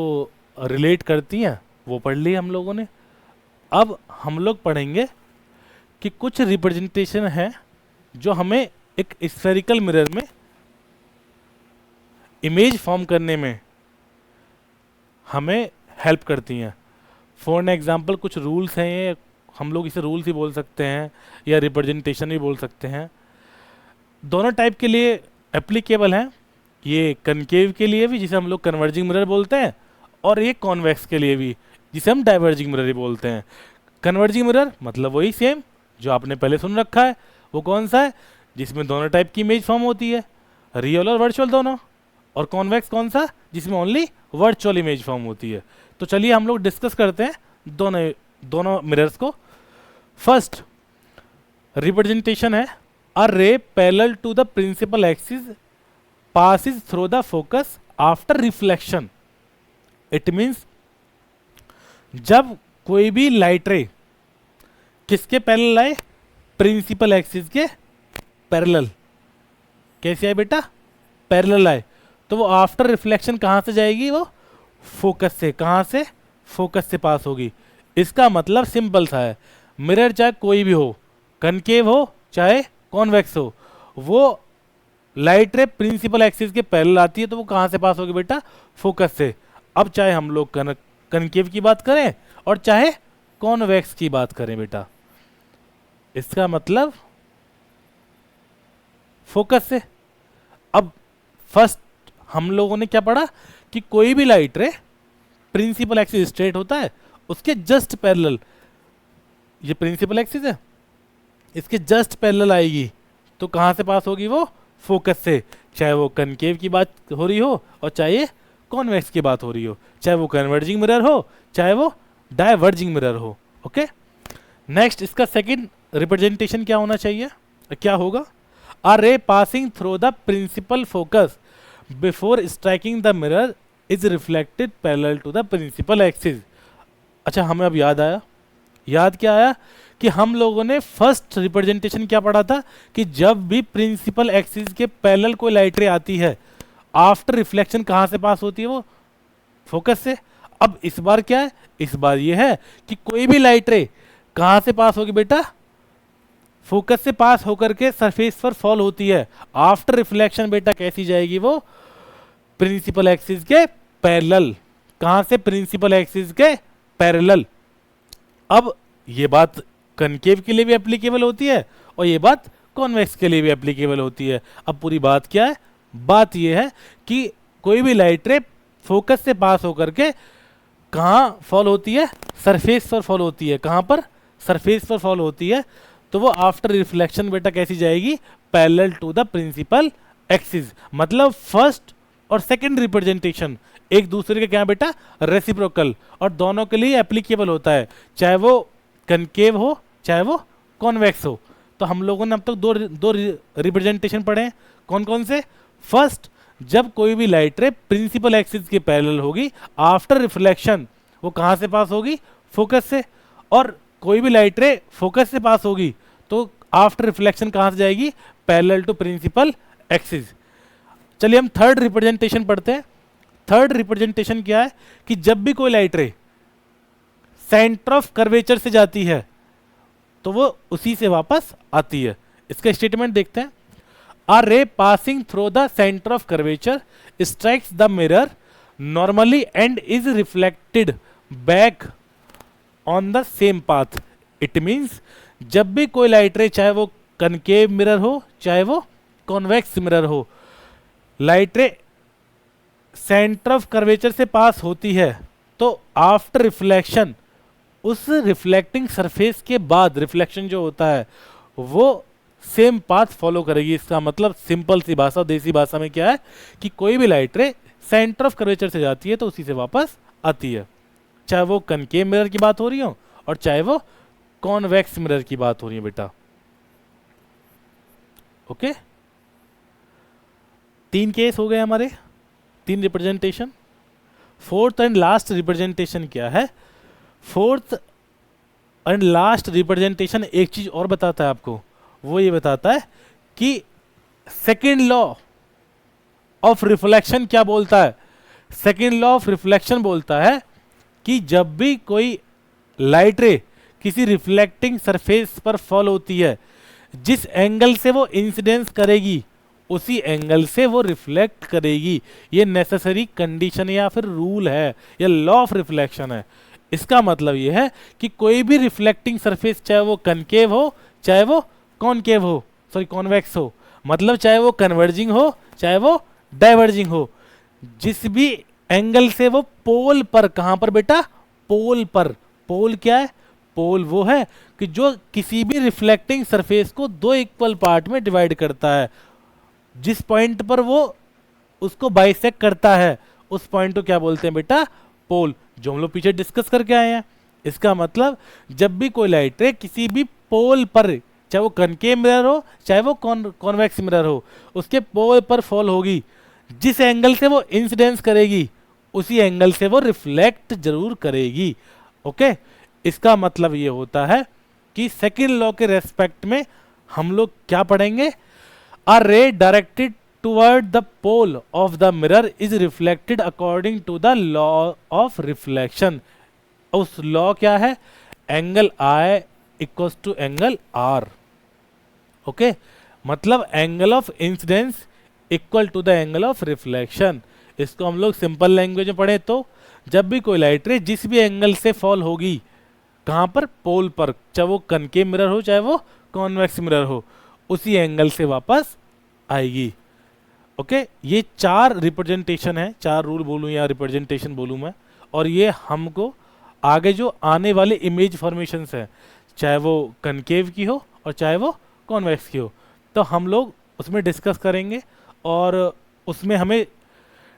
रिलेट करती हैं वो पढ़ ली हम लोगों ने। अब हम लोग पढ़ेंगे कि कुछ रिप्रेजेंटेशन है जो हमें एक स्फेरिकल मिरर में इमेज फॉर्म करने में हमें हेल्प करती हैं। फॉर एग्जांपल कुछ रूल्स हैं, ये हम लोग इसे रूल्स ही बोल सकते हैं या रिप्रेजेंटेशन भी बोल सकते हैं। दोनों टाइप के लिए एप्लीकेबल हैं। ये कनकेव के लिए भी जिसे हम लोग कन्वर्जिंग मिरर बोलते हैं और ये कॉन्वेक्स के लिए भी जिसे हम डाइवर्जिंग मिरर ही बोलते हैं। कन्वर्जिंग मिरर मतलब वही सेम जो आपने पहले सुन रखा है, वो कौन सा है, जिसमें दोनों टाइप की इमेज फॉर्म होती है, रियल और वर्चुअल दोनों। और कॉन्वेक्स कौन सा, जिसमें ओनली वर्चुअल इमेज फॉर्म होती है। तो चलिए हम लोग डिस्कस करते हैं दोनों मिरर्स को। फर्स्ट रिप्रेजेंटेशन है, a ray parallel to the principal axis passes through the focus after reflection। It means जब कोई भी लाइट रे किसके पैरेलल आए, प्रिंसिपल एक्सिस के पैरेलल। कैसे आए बेटा, पैरेलल आए, तो वो आफ्टर रिफ्लेक्शन कहाँ से जाएगी, वो फोकस से। कहाँ से, फोकस से पास होगी। इसका मतलब सिंपल सा है, मिरर चाहे कोई भी हो, कनकेव हो चाहे कॉन्वेक्स हो, वो लाइट रे प्रिंसिपल एक्सिस के पैरेलल आती है तो वो कहाँ से पास होगी बेटा, फोकस से। अब चाहे हम लोग कनकेव की बात करें और चाहे कॉन्वेक्स की बात करें बेटा, इसका मतलब फोकस से। अब फर्स्ट हम लोगों ने क्या पढ़ा कि कोई भी लाइट रे प्रिंसिपल एक्सिस स्ट्रेट होता है उसके जस्ट पैरेलल, ये प्रिंसिपल एक्सिस है, इसके जस्ट पैरेलल आएगी तो कहाँ से पास होगी, वो फोकस से। चाहे वो कनकेव की बात हो रही हो और चाहे कॉन्वेक्स की बात हो रही हो, चाहे वो कन्वर्जिंग मिरर हो चाहे वो डाइवर्जिंग मिरर हो। ओके, नेक्स्ट इसका सेकंड रिप्रेजेंटेशन क्या होना चाहिए, क्या होगा, a ray passing through the principal focus before striking the mirror is reflected parallel to the principal axis. अच्छा, हमें अब याद आया, याद क्या आया कि हम लोगों ने फर्स्ट रिप्रेजेंटेशन क्या पढ़ा था कि जब भी प्रिंसिपल एक्सिस के पैरेलल कोई लाइट रे आती है आफ्टर रिफ्लेक्शन कहाँ से पास होती है, वो फोकस से। अब इस बार क्या है, इस बार ये है कि कोई भी लाइट रे कहाँ से पास होगी बेटा, फोकस से पास होकर के सरफेस पर फॉल होती है। आफ्टर रिफ्लेक्शन बेटा कैसी जाएगी, वो प्रिंसिपल एक्सिस के पैरेलल। कहाँ से, प्रिंसिपल एक्सिस के पैरेलल। अब ये बात कनकेव के लिए भी एप्लीकेबल होती है और ये बात कॉन्वेक्स के लिए भी एप्लीकेबल होती है। अब पूरी बात क्या है, बात ये है कि कोई भी लाइट रे फोकस से पास होकर के कहाँ फॉल होती है, सरफेस पर फॉल होती है। कहाँ पर, सरफेस पर फॉल होती है, तो वो आफ्टर रिफ्लेक्शन बेटा कैसी जाएगी, parallel to the principal axis. मतलब फर्स्ट और सेकंड रिप्रेजेंटेशन एक दूसरे के क्या है बेटा, रेसिप्रोकल, और दोनों के लिए एप्लीकेबल होता है, चाहे वो कनकेव हो चाहे वो कॉन्वेक्स हो। तो हम लोगों ने अब तक दो रिप्रेजेंटेशन पढ़े हैं, कौन कौन से? फर्स्ट, जब कोई भी लाइट रे प्रिंसिपल एक्सिस के पैरेलल होगी, आफ्टर रिफ्लेक्शन वो कहाँ से पास होगी? फोकस से। और कोई भी लाइट रे फोकस से पास होगी तो आफ्टर रिफ्लेक्शन कहाँ से जाएगी? Parallel to principal axis. चलिए हम थर्ड रिप्रेजेंटेशन पढ़ते हैं। थर्ड रिप्रेजेंटेशन क्या है कि जब भी कोई लाइट रे सेंटर ऑफ कर्वेचर से जाती है तो वो उसी से वापस आती है। इसका स्टेटमेंट देखते हैं। A ray passing through the center of curvature strikes the mirror normally and is reflected back on the same path. It means जब भी कोई लाइट रे, चाहे वो कनकेव मिरर हो चाहे वो कॉन्वेक्स मिरर हो, लाइट रे सेंटर ऑफ कर्वेचर से पास होती है तो आफ्टर रिफ्लेक्शन उस रिफ्लेक्टिंग सरफेस के बाद रिफ्लेक्शन जो होता है वो सेम पाथ फॉलो करेगी। इसका मतलब सिंपल सी भाषा, देसी भाषा में क्या है कि कोई भी लाइट रे सेंटर ऑफ कर्वेचर से जाती है तो उसी से वापस आती है, चाहे वो कनकेव मिरर की बात हो रही हो और चाहे वो कॉन्वेक्स मिरर की बात हो रही है बेटा। ओके, 3 केस हो गए हमारे, 3 representation. Fourth and last representation क्या है? फोर्थ एंड लास्ट रिप्रेजेंटेशन एक चीज और बताता है आपको, वो ये बताता है कि सेकेंड लॉ ऑफ रिफ्लेक्शन क्या बोलता है? सेकेंड लॉ ऑफ रिफ्लेक्शन बोलता है कि जब भी कोई लाइट रे किसी रिफ्लेक्टिंग सरफेस पर फॉल होती है, जिस एंगल से वो इंसिडेंस करेगी उसी एंगल से वो रिफ्लेक्ट करेगी। ये नेसेसरी कंडीशन या फिर रूल है, या लॉ ऑफ रिफ्लेक्शन है। इसका मतलब ये है कि कोई भी रिफ्लेक्टिंग सरफेस, चाहे वो कनकेव हो चाहे वो कॉनकेव हो, सॉरी कॉन्वेक्स हो, मतलब चाहे वो कन्वर्जिंग हो चाहे वो डाइवर्जिंग हो, जिस भी एंगल से वो पोल पर, कहां पर बेटा? पोल पर। पोल क्या है? पोल वो है कि जो किसी भी रिफ्लेक्टिंग सरफेस को 2 इक्वल पार्ट में डिवाइड करता है। जिस पॉइंट पर वो उसको बाइसेक्ट करता है उस पॉइंट को क्या बोलते हैं बेटा? पोल, जो हम लोग पीछे डिस्कस करके आए हैं। इसका मतलब जब भी कोई लाइट रे किसी भी पोल पर, चाहे वो कनकेव मिरर हो चाहे वो कॉन्वेक्स मिरर हो, उसके पोल पर फॉल होगी, जिस एंगल से वो इंसिडेंस करेगी उसी एंगल से वो रिफ्लेक्ट जरूर करेगी। ओके, इसका मतलब ये होता है कि सेकेंड लॉ के रेस्पेक्ट में हम लोग क्या पढ़ेंगे? A ray directed toward the pole of the mirror is reflected according to the law of reflection. उस लॉ क्या है? Angle I equals to angle r. Okay, मतलब angle of incidence equal to the angle of reflection. इसको हम लोग simple language में पढ़े तो जब भी कोई लाइट रे जिस भी एंगल से फॉल होगी, कहां पर? पोल पर, चाहे वो कनकेव मिरर हो चाहे वो कॉन्वेक्स मिरर हो, उसी एंगल से वापस आएगी। ओके, ये 4 रिप्रेजेंटेशन है, 4 रूल बोलूं या रिप्रेजेंटेशन बोलूं मैं, और ये हमको आगे जो आने वाले इमेज फॉर्मेशंस हैं, चाहे वो कनकेव की हो और चाहे वो कॉन्वेक्स की हो, तो हम लोग उसमें डिस्कस करेंगे। और उसमें हमें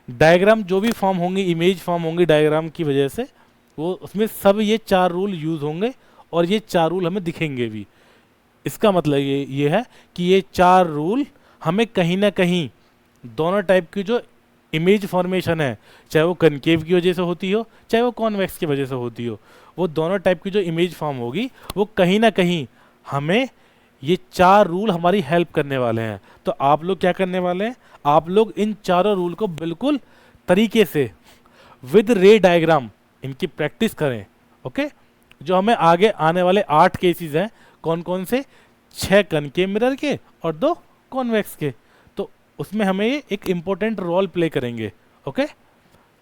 डायग्राम जो भी फॉर्म होंगी, इमेज फॉर्म होंगी डायग्राम की वजह से, वो उसमें सब ये 4 रूल यूज़ होंगे और ये 4 रूल हमें दिखेंगे भी। इसका मतलब ये है कि ये 4 रूल हमें कहीं ना कहीं दोनों टाइप की जो इमेज फॉर्मेशन है, चाहे वो कनकेव की वजह से होती हो चाहे वो कॉन्वेक्स की वजह से होती हो, वो दोनों टाइप की जो इमेज फॉर्म होगी वो कहीं ना कहीं हमें ये 4 रूल हमारी हेल्प करने वाले हैं। तो आप लोग क्या करने वाले हैं? आप लोग इन चारों रूल को बिल्कुल तरीके से विद रे डायग्राम इनकी प्रैक्टिस करें। ओके, जो हमें आगे आने वाले 8 केसेस हैं, कौन कौन से? 6 कनकेव मिरर के और 2 कॉन्वेक्स के, तो उसमें हमें ये एक इम्पोर्टेंट रोल प्ले करेंगे। ओके,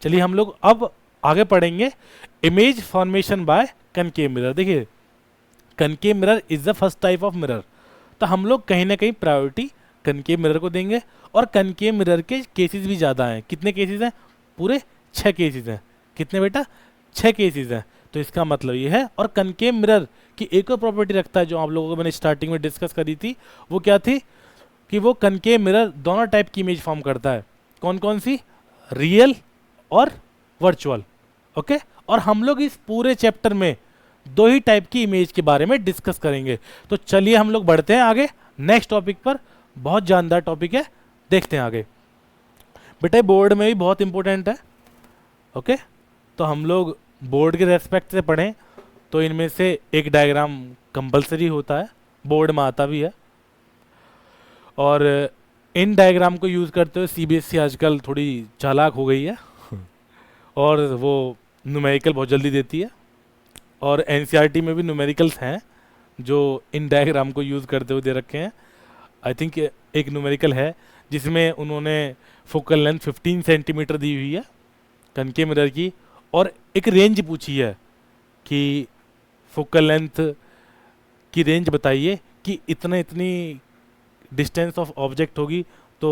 चलिए हम लोग अब आगे पढ़ेंगे image formation by concave mirror. देखिए, concave mirror is the first type of mirror, तो हम लोग कहीं ना कहीं प्रायोरिटी कनकेव मिरर को देंगे। और कनकेव मिरर के केसेस भी ज़्यादा हैं। कितने केसेस हैं? पूरे 6 केसेस हैं। कितने बेटा? 6 केसेस हैं। तो इसका मतलब ये है, और कनकेव मिरर की एक और प्रॉपर्टी रखता है जो आप लोगों को मैंने स्टार्टिंग में डिस्कस करी थी, वो क्या थी कि वो कनकेव मिरर दोनों टाइप की इमेज फॉर्म करता है। कौन कौन सी? रियल और वर्चुअल। ओके, और हम लोग इस पूरे चैप्टर में दो ही टाइप की इमेज के बारे में डिस्कस करेंगे। तो चलिए हम लोग बढ़ते हैं आगे नेक्स्ट टॉपिक पर। बहुत जानदार टॉपिक है, देखते हैं आगे। बेटा बोर्ड में भी बहुत इंपॉर्टेंट है। ओके, तो हम लोग बोर्ड के रेस्पेक्ट से पढ़ें तो इनमें से एक डायग्राम कंपलसरी होता है, बोर्ड में आता भी है। और इन डायग्राम को यूज़ करते हुए सीबीएसई आजकल थोड़ी चालाक हो गई है और वो न्यूमेरिकल बहुत जल्दी देती है। और एनसीईआरटी में भी न्यूमेरिकल्स हैं जो इन डायग्राम को यूज़ करते हुए दे रखे हैं। आई थिंक एक न्यूमेरिकल है जिसमें उन्होंने फोकल लेंथ 15 सेंटीमीटर दी हुई है कनकेव मिरर की, और एक रेंज पूछी है कि फोकल लेंथ की रेंज बताइए कि इतनी डिस्टेंस ऑफ ऑब्जेक्ट होगी तो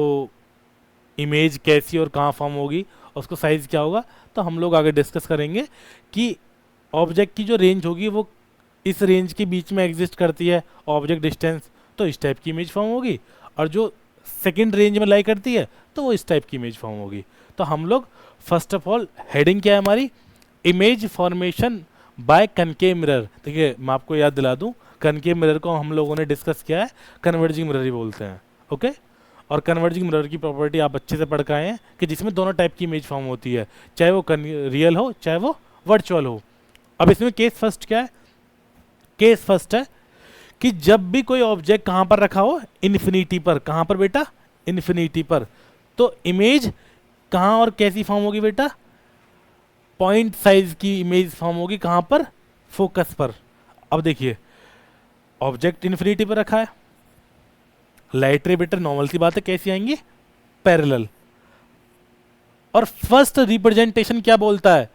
इमेज कैसी और कहाँ फॉर्म होगी और उसको साइज़ क्या होगा। तो हम लोग आगे डिस्कस करेंगे कि ऑब्जेक्ट की जो रेंज होगी वो इस रेंज के बीच में एग्जिस्ट करती है ऑब्जेक्ट डिस्टेंस, तो इस टाइप की इमेज फॉर्म होगी, और जो सेकंड रेंज में लाई करती है तो वो इस टाइप की इमेज फॉर्म होगी। तो हम लोग फर्स्ट ऑफ ऑल हेडिंग क्या है हमारी, image formation by concave mirror. देखिए मैं आपको याद दिला दूं, कनकेव मिरर को हम लोगों ने डिस्कस किया है, कन्वर्जिंग मिरर ही बोलते हैं। ओके, और कन्वर्जिंग मिरर की प्रॉपर्टी आप अच्छे से पढ़ के आए हैं कि जिसमें दोनों टाइप की इमेज फॉर्म होती है, चाहे वो रियल हो चाहे वो वर्चुअल हो। अब इसमें केस फर्स्ट क्या है, केस फर्स्ट है कि जब भी कोई ऑब्जेक्ट कहाँ पर रखा हो, इन्फिनिटी पर। कहाँ पर बेटा, इन्फिनिटी पर। तो इमेज कहाँ और कैसी फॉर्म होगी बेटा, पॉइंट साइज की इमेज फॉर्म होगी। कहाँ पर, फोकस पर। अब देखिए ऑब्जेक्ट इन्फिनिटी पर रखा है, लाइट रे बेटा नॉर्मल सी बात है कैसी आएंगी, पैरेलल। और फर्स्ट रिप्रेजेंटेशन क्या बोलता है,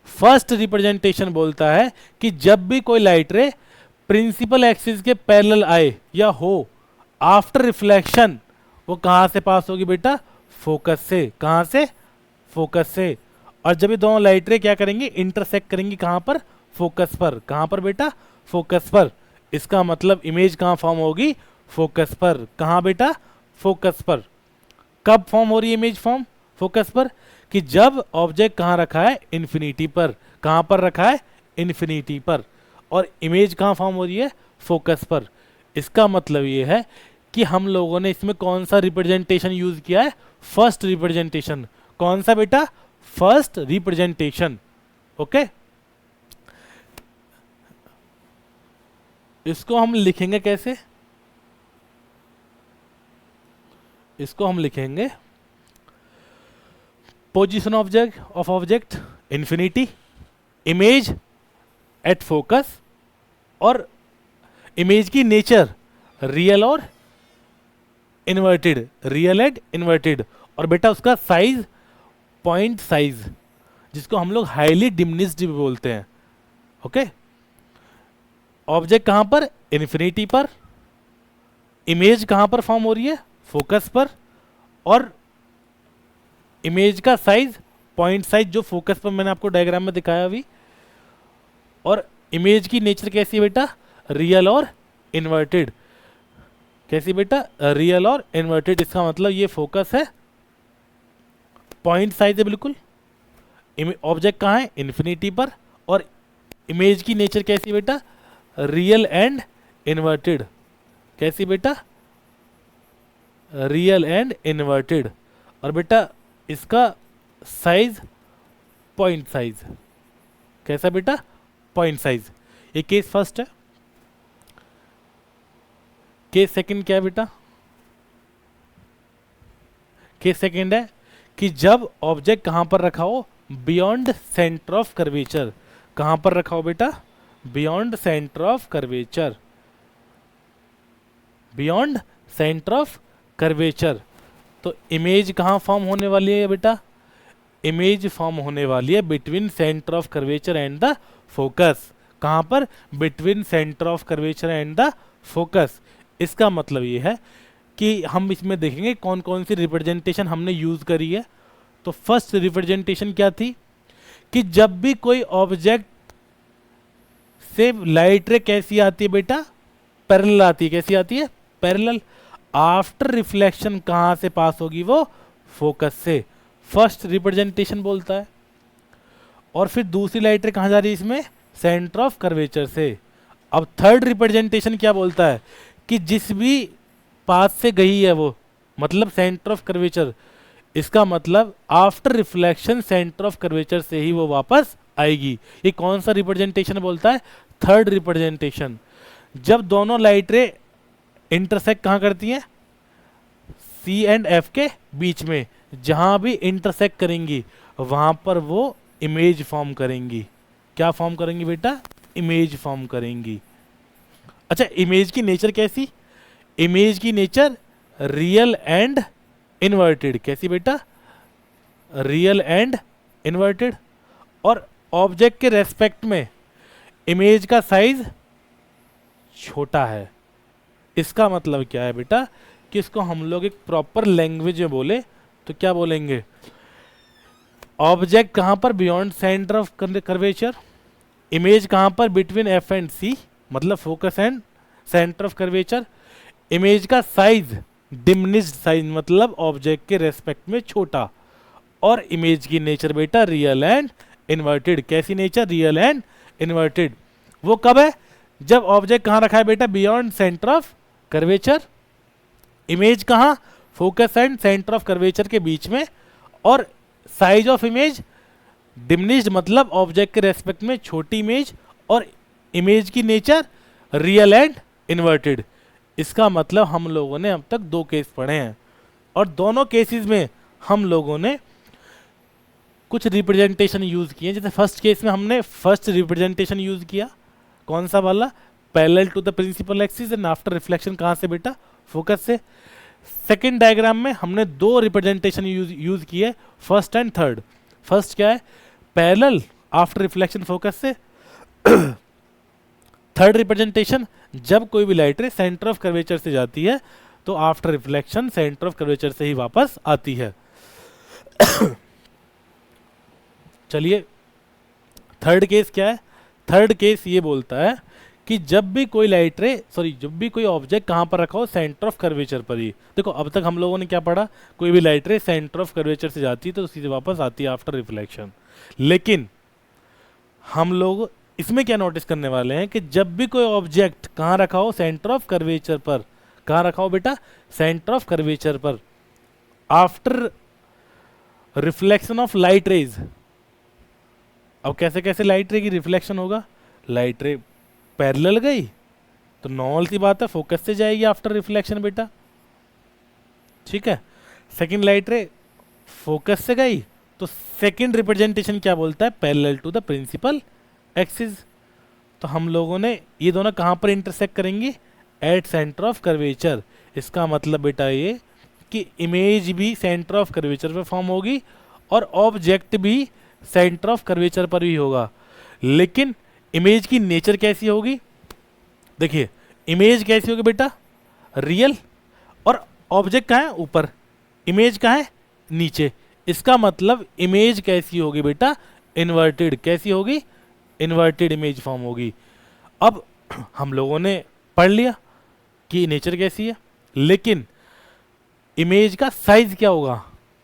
फर्स्ट रिप्रेजेंटेशन बोलता है कि जब भी कोई लाइट रे प्रिंसिपल एक्सिस के पैरेलल आए या हो, आफ्टर रिफ्लेक्शन वो कहां से पास होगी बेटा, फोकस से। कहां से, फोकस से। और जब ये दोनों लाइट रे क्या करेंगी, इंटरसेक्ट करेंगी कहां पर, फोकस पर। कहां पर बेटा, फोकस पर। इसका मतलब इमेज कहां फॉर्म होगी, फोकस पर। कहां बेटा, फोकस पर। कब फॉर्म हो रही है इमेज फॉर्म, फोकस पर, कि जब ऑब्जेक्ट कहां रखा है, इन्फिनिटी पर। कहां पर रखा है, इन्फिनिटी पर। और इमेज कहां फॉर्म हो रही है, फोकस पर। इसका मतलब ये है कि हम लोगों ने इसमें कौन सा रिप्रेजेंटेशन यूज किया है, फर्स्ट रिप्रेजेंटेशन। कौन सा बेटा, फर्स्ट रिप्रेजेंटेशन। ओके, इसको हम लिखेंगे कैसे, इसको हम लिखेंगे position of object infinity, image at focus, और इमेज की नेचर रियल और इन्वर्टेड, रियल एंड इन्वर्टेड। और बेटा उसका साइज पॉइंट साइज, जिसको हम लोग हाईली डिमिनिश्ड भी बोलते हैं। ओके, ऑब्जेक्ट कहां पर, इन्फिनिटी पर। इमेज कहां पर फॉर्म हो रही है, फोकस पर। और इमेज का साइज पॉइंट साइज जो फोकस पर मैंने आपको डायग्राम में दिखाया अभी। और इमेज की नेचर कैसी है बेटा, रियल और इन्वर्टेड। कैसी बेटा, रियल और इन्वर्टेड। इसका मतलब ये फोकस है, पॉइंट साइज है बिल्कुल, ऑब्जेक्ट कहाँ है, इन्फिनिटी पर। और इमेज की नेचर कैसी बेटा, रियल एंड इन्वर्टेड। कैसी बेटा, रियल एंड इन्वर्टेड। और बेटा इसका साइज पॉइंट साइज। कैसा बेटा, पॉइंट साइज। ये केस फर्स्ट है। केस सेकंड क्या है बेटा, केस सेकंड है कि जब ऑब्जेक्ट कहां पर रखा हो, बियॉन्ड सेंटर ऑफ कर्वेचर। कहां पर रखा हो बेटा, beyond centre of curvature. Beyond centre of curvature. तो इमेज कहां फॉर्म होने वाली है बेटा, इमेज फॉर्म होने वाली है between centre of curvature and the focus. कहां पर, between centre of curvature and the focus. इसका मतलब ये है कि हम इसमें देखेंगे कौन कौन सी रिप्रेजेंटेशन हमने यूज करी है। तो फर्स्ट रिप्रेजेंटेशन क्या थी कि जब भी कोई ऑब्जेक्ट से लाइट रे कैसी आती है बेटा, पैरेलल आती है। कैसी आती है, पैरेलल। आफ्टर रिफ्लेक्शन कहां से पास होगी वो, फोकस से। फर्स्ट रिप्रेजेंटेशन बोलता है। और फिर दूसरी लाइट रे कहाँ जा रही है इसमें, सेंटर ऑफ कर्वेचर से। अब थर्ड रिप्रेजेंटेशन क्या बोलता है कि जिस भी पाथ से गई है वो, मतलब सेंटर ऑफ कर्वेचर, इसका मतलब after reflection centre of curvature से ही वो वापस आएगी। ये कौन सा रिप्रेजेंटेशन बोलता है, थर्ड रिप्रेजेंटेशन। जब दोनों लाइट रे इंटरसेक्ट कहाँ करती हैं, सी एंड एफ के बीच में, जहां भी इंटरसेक्ट करेंगी वहां पर वो इमेज फॉर्म करेंगी। क्या फॉर्म करेंगी बेटा, इमेज फॉर्म करेंगी। अच्छा, इमेज की नेचर कैसी, इमेज की नेचर रियल एंड इन्वर्टेड। कैसी बेटा, रियल एंड इन्वर्टेड। और ऑब्जेक्ट के रेस्पेक्ट में इमेज का साइज छोटा है। इसका मतलब क्या है बेटा कि इसको हम लोग एक प्रॉपर लैंग्वेज में बोले तो क्या बोलेंगे, ऑब्जेक्ट कहां पर beyond centre of curvature, image कहां पर बिटवीन एफ एंड सी, मतलब focus and centre of curvature. Image का साइज डिमिनिश्ड साइज, मतलब ऑब्जेक्ट के रेस्पेक्ट में छोटा। और इमेज की नेचर बेटा रियल एंड इन्वर्टेड। कैसी नेचर, रियल एंड इन्वर्टेड। वो कब है, जब ऑब्जेक्ट कहां रखा है बेटा, beyond centre of curvature. Image कहां, focus and centre of curvature के बीच में। और साइज ऑफ इमेज डिमिनिश्ड, मतलब ऑब्जेक्ट के रेस्पेक्ट में छोटी इमेज। और इमेज की नेचर रियल एंड इन्वर्टेड। इसका मतलब हम लोगों ने अब तक दो केस पढ़े हैं और दोनों केसेस में हम लोगों ने कुछ रिप्रेजेंटेशन यूज किए। जैसे फर्स्ट केस में हमने फर्स्ट रिप्रेजेंटेशन यूज किया, कौन सा वाला, parallel to the principal axis and after reflection कहाँ से बेटा, फोकस से। सेकेंड डायग्राम में हमने दो रिप्रेजेंटेशन यूज किए, फर्स्ट एंड थर्ड। फर्स्ट क्या है, पैरेलल आफ्टर रिफ्लेक्शन फोकस से। थर्ड रिप्रेजेंटेशन, जब कोई भी लाइट रे सेंटर ऑफ कर्वेचर से जाती है तो after reflection centre of curvature से ही वापस आती है। चलिए थर्ड केस क्या है, थर्ड केस ये बोलता है कि जब भी कोई लाइट रे जब भी कोई ऑब्जेक्ट कहाँ पर रखा हो, सेंटर ऑफ कर्वेचर पर ही। देखो अब तक हम लोगों ने क्या पढ़ा, कोई भी लाइट रे सेंटर ऑफ कर्वेचर से जाती है तो सीधे वापस आती है आफ्टर रिफ्लेक्शन। लेकिन हम लोग इसमें क्या नोटिस करने वाले हैं कि जब भी कोई ऑब्जेक्ट कहाँ रखा हो, सेंटर ऑफ कर्वेचर पर। कहाँ रखा हो बेटा, सेंटर ऑफ कर्वेचर पर। After reflection of light rays, अब कैसे कैसे लाइट रे की रिफ्लेक्शन होगा, लाइट रे पैरेलल गई तो नॉर्मल सी बात है फोकस से जाएगी आफ्टर रिफ्लेक्शन बेटा, ठीक है। सेकंड लाइट रे फोकस से गई तो सेकंड रिप्रेजेंटेशन क्या बोलता है, parallel to the principal axis. तो हम लोगों ने ये दोनों कहाँ पर इंटरसेक्ट करेंगी, एट सेंटर ऑफ कर्वेचर। इसका मतलब बेटा ये कि इमेज भी सेंटर ऑफ कर्वेचर पर फॉर्म होगी और ऑब्जेक्ट भी सेंटर ऑफ कर्वेचर पर भी होगा। लेकिन इमेज की नेचर कैसी होगी, देखिए इमेज कैसी होगी बेटा, रियल। और ऑब्जेक्ट कहाँ है, ऊपर, इमेज कहाँ है, नीचे। इसका मतलब इमेज कैसी होगी बेटा, इन्वर्टेड। कैसी होगी, इन्वर्टेड इमेज फॉर्म होगी। अब हम लोगों ने पढ़ लिया कि नेचर कैसी है, लेकिन इमेज का साइज क्या होगा,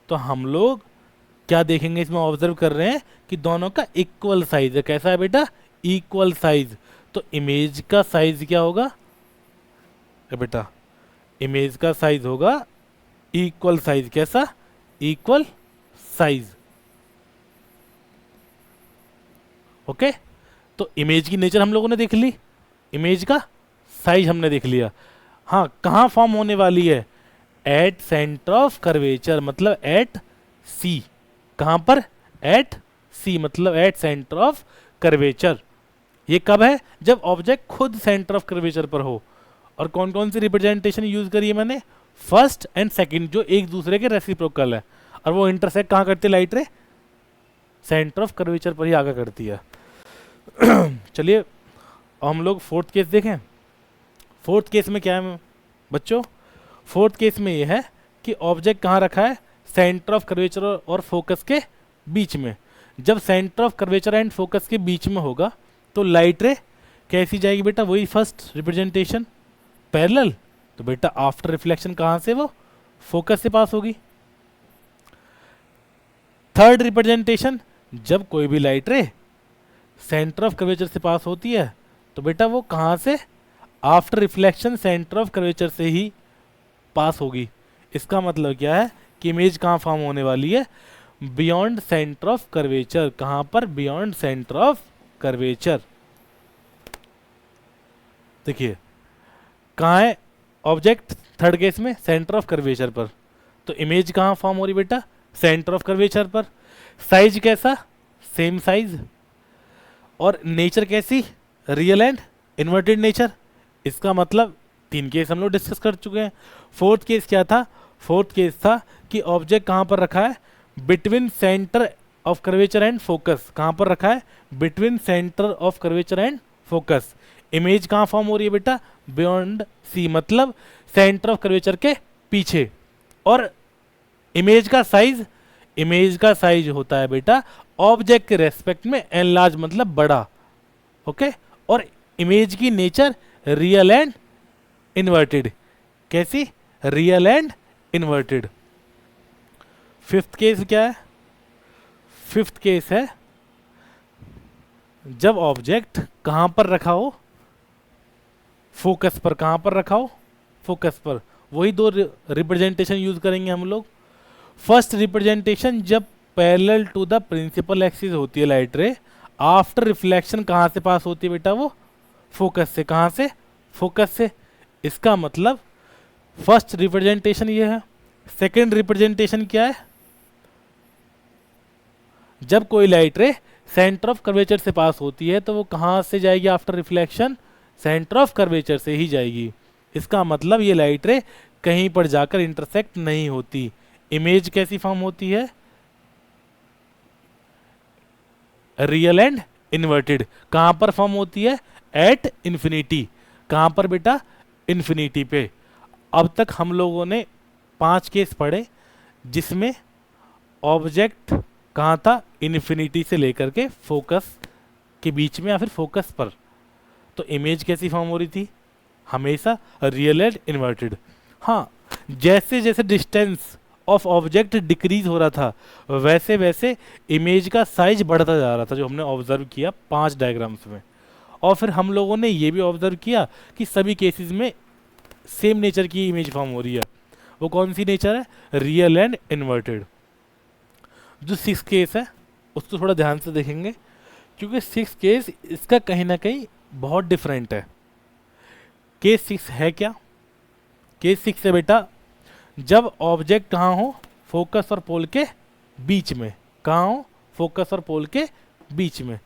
तो हम लोग क्या देखेंगे, इसमें ऑब्जर्व कर रहे हैं कि दोनों का इक्वल साइज है। कैसा है बेटा, इक्वल साइज। तो इमेज का साइज क्या होगा बेटा, इमेज का साइज होगा इक्वल साइज। कैसा, इक्वल साइज। ओके, तो इमेज की नेचर हम लोगों ने देख ली, इमेज का साइज हमने देख लिया। हाँ, कहाँ फॉर्म होने वाली है, एट सेंटर ऑफ कर्वेचर, मतलब एट सी। कहाँ पर, एट सी, मतलब एट सेंटर ऑफ कर्वेचर। ये कब है, जब ऑब्जेक्ट खुद सेंटर ऑफ कर्वेचर पर हो। और कौन कौन सी रिप्रेजेंटेशन यूज करी है मैंने, फर्स्ट एंड सेकंड, जो एक दूसरे के रेसिप्रोकल है। और वो इंटरसेक्ट कहाँ करती है लाइट रे, सेंटर ऑफ कर्वेचर पर ही आगे करती है। चलिए हम लोग फोर्थ केस देखें। फोर्थ केस में क्या है बच्चों, फोर्थ केस में ये है कि ऑब्जेक्ट कहाँ रखा है, सेंटर ऑफ कर्वेचर और फोकस के बीच में। जब centre of curvature and focus के बीच में होगा तो लाइट रे कैसी जाएगी बेटा, वही फर्स्ट रिप्रेजेंटेशन, पैरेलल। तो बेटा आफ्टर रिफ्लेक्शन कहाँ से, वो फोकस से पास होगी। थर्ड रिप्रेजेंटेशन, जब कोई भी लाइट रे सेंटर ऑफ कर्वेचर से पास होती है तो बेटा वो कहाँ से, after reflection centre of curvature से ही पास होगी। इसका मतलब क्या है कि इमेज कहाँ फॉर्म होने वाली है, बियॉन्ड सेंटर ऑफ कर्वेचर। कहाँ पर, बियॉन्ड सेंटर ऑफ कर्वेचर। देखिए कहाँ है ऑब्जेक्ट, थर्ड केस में सेंटर ऑफ कर्वेचर पर, तो इमेज कहाँ फॉर्म हो रही बेटा, सेंटर ऑफ कर्वेचर पर। साइज कैसा, सेम साइज, और नेचर कैसी, रियल एंड इन्वर्टेड नेचर। इसका मतलब तीन केस हम लोग डिस्कस कर चुके हैं। फोर्थ केस क्या था, फोर्थ केस था कि ऑब्जेक्ट कहाँ पर रखा है, between centre of curvature and focus. कहाँ पर रखा है, between centre of curvature and focus. Image कहाँ फॉर्म हो रही है बेटा, बियॉन्ड सी, मतलब सेंटर ऑफ कर्वेचर के पीछे। और इमेज का साइज, इमेज का साइज होता है बेटा ऑब्जेक्ट के रेस्पेक्ट में एनलार्ज, मतलब बड़ा। ओके, और इमेज की नेचर रियल एंड इन्वर्टेड। कैसी, real and inverted. Fifth case क्या है, फिफ्थ केस है जब ऑब्जेक्ट कहां पर रखा हो, फोकस पर। कहां पर रखा हो, फोकस पर। वही दो रिप्रेजेंटेशन यूज करेंगे हम लोग। फर्स्ट रिप्रेजेंटेशन जब parallel to the principal axis होती है लाइट रे, आफ्टर रिफ्लेक्शन कहां से पास होती है बेटा, वो फोकस से। कहां से, फोकस से। इसका मतलब फर्स्ट रिप्रेजेंटेशन ये है। सेकेंड रिप्रेजेंटेशन क्या है, जब कोई लाइट रे सेंटर ऑफ कर्वेचर से पास होती है तो वो कहां से जाएगी after reflection, centre of curvature से ही जाएगी। इसका मतलब ये लाइट रे कहीं पर जाकर इंटरसेक्ट नहीं होती। इमेज कैसी फॉर्म होती है, रियल एंड इन्वर्टेड। कहां पर फॉर्म होती है, एट इन्फिनिटी। कहां पर बेटा, इन्फिनिटी पे। अब तक हम लोगों ने 5 केस पढ़े जिसमें ऑब्जेक्ट कहां था, इन्फिनिटी से लेकर के फोकस के बीच में या फिर फोकस पर। तो इमेज कैसी फॉर्म हो रही थी, हमेशा रियल एंड इन्वर्टेड। हाँ, जैसे जैसे डिस्टेंस ऑफ ऑब्जेक्ट डिक्रीज हो रहा था वैसे वैसे इमेज का साइज बढ़ता जा रहा था, जो हमने ऑब्जर्व किया 5 डायग्राम्स में। और फिर हम लोगों ने ये भी ऑब्जर्व किया कि सभी केसेस में सेम नेचर की इमेज फॉर्म हो रही है। वो कौन सी नेचर है, रियल एंड इन्वर्टेड। जो 6 केस है उसको थोड़ा ध्यान से देखेंगे, क्योंकि 6 केस इसका कहीं ना कहीं बहुत डिफरेंट है। केस 6 है क्या, केस 6 है बेटा जब ऑब्जेक्ट कहाँ हो, फोकस और पोल के बीच में। कहाँ हो, फोकस और पोल के बीच में।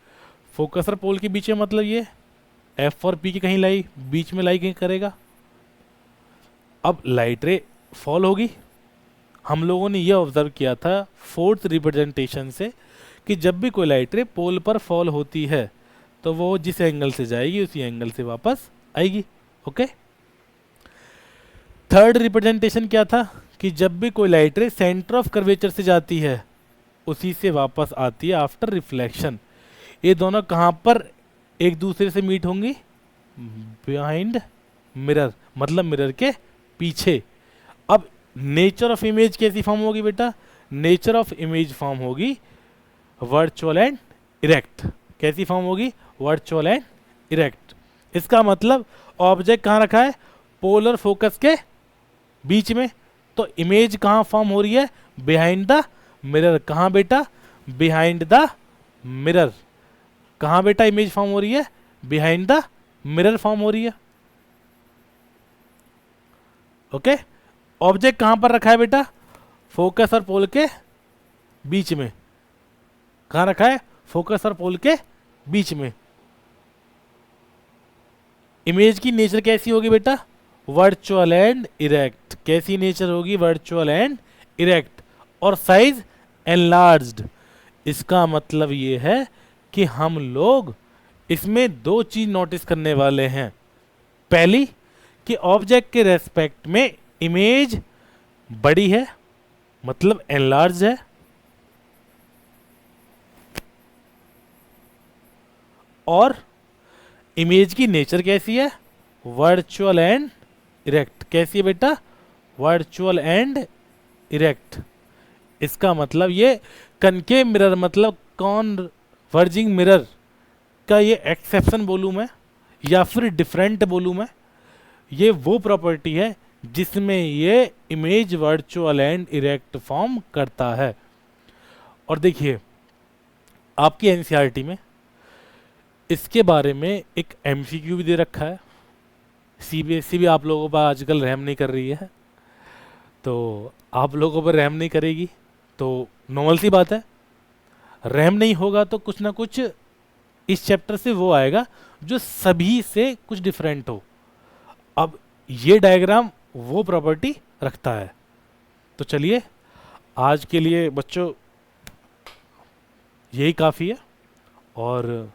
फोकस और पोल के बीच में मतलब ये एफ और पी की कहीं लाई, बीच में लाई कहीं करेगा। अब लाइट रे फॉल होगी। हम लोगों ने ये ऑब्जर्व किया था फोर्थ रिप्रेजेंटेशन से कि जब भी कोई लाइट रे पोल पर फॉल होती है तो वो जिस एंगल से जाएगी उसी एंगल से वापस आएगी। ओके, थर्ड रिप्रेजेंटेशन क्या था कि जब भी कोई लाइट रे सेंटर ऑफ कर्वेचर से जाती है उसी से वापस आती है आफ्टर रिफ्लेक्शन। ये दोनों कहाँ पर एक दूसरे से मीट होंगी, बिहाइंड मिरर, मतलब मिरर के पीछे। अब नेचर ऑफ इमेज कैसी फॉर्म होगी बेटा, नेचर ऑफ इमेज फॉर्म होगी वर्चुअल एंड इरेक्ट। कैसी फॉर्म होगी, वर्चुअल एंड इरेक्ट। इसका मतलब ऑब्जेक्ट कहाँ रखा है, पोलर फोकस के बीच में, तो इमेज कहाँ फॉर्म हो रही है, बिहाइंड द मिरर। कहाँ बेटा, बिहाइंड द मिरर। कहाँ बेटा इमेज फॉर्म हो रही है, बिहाइंड द मिरर फॉर्म हो रही है। ओके, ऑब्जेक्ट कहाँ पर रखा है बेटा, फोकस और पोल के बीच में। कहाँ रखा है, फोकस और पोल के बीच में। इमेज की नेचर कैसी होगी बेटा, वर्चुअल एंड इरेक्ट। कैसी नेचर होगी, वर्चुअल एंड इरेक्ट। और साइज एनलार्ज्ड। इसका मतलब ये है कि हम लोग इसमें 2 चीज नोटिस करने वाले हैं। पहली कि ऑब्जेक्ट के रेस्पेक्ट में इमेज बड़ी है, मतलब एनलार्ज है। और इमेज की नेचर कैसी है, वर्चुअल एंड इरेक्ट। कैसी है बेटा, वर्चुअल एंड इरेक्ट। इसका मतलब ये कनकेव मिरर मतलब कॉन्वर्जिंग मिरर का ये एक्सेप्शन बोलूँ मैं या फिर डिफरेंट बोलूँ मैं, ये वो प्रॉपर्टी है जिसमें ये image virtual and erect form करता है। और देखिए आपकी एनसीईआरटी में इसके बारे में एक एमसीक्यू भी दे रखा है। सीबीएसई भी आप लोगों पर आजकल रहम नहीं कर रही है, तो आप लोगों पर रहम नहीं करेगी तो नॉर्मल सी बात है, रहम नहीं होगा तो कुछ ना कुछ इस चैप्टर से वो आएगा जो सभी से कुछ डिफरेंट हो। अब ये डायग्राम वो प्रॉपर्टी रखता है। तो चलिए आज के लिए बच्चों यही काफ़ी है, और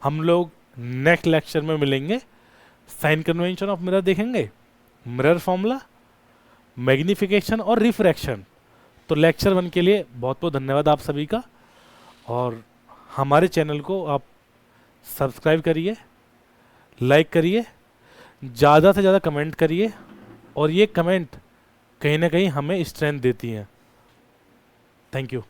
हम लोग नेक्स्ट लेक्चर में मिलेंगे, साइन कन्वेंशन ऑफ मिरर देखेंगे, मिरर फॉर्मूला, मैग्निफिकेशन और रिफ्रैक्शन। तो लेक्चर 1 के लिए बहुत बहुत धन्यवाद आप सभी का, और हमारे चैनल को आप सब्सक्राइब करिए, लाइक करिए, ज़्यादा से ज़्यादा कमेंट करिए, और ये कमेंट कहीं ना कहीं हमें स्ट्रेंथ देती हैं। Thank you.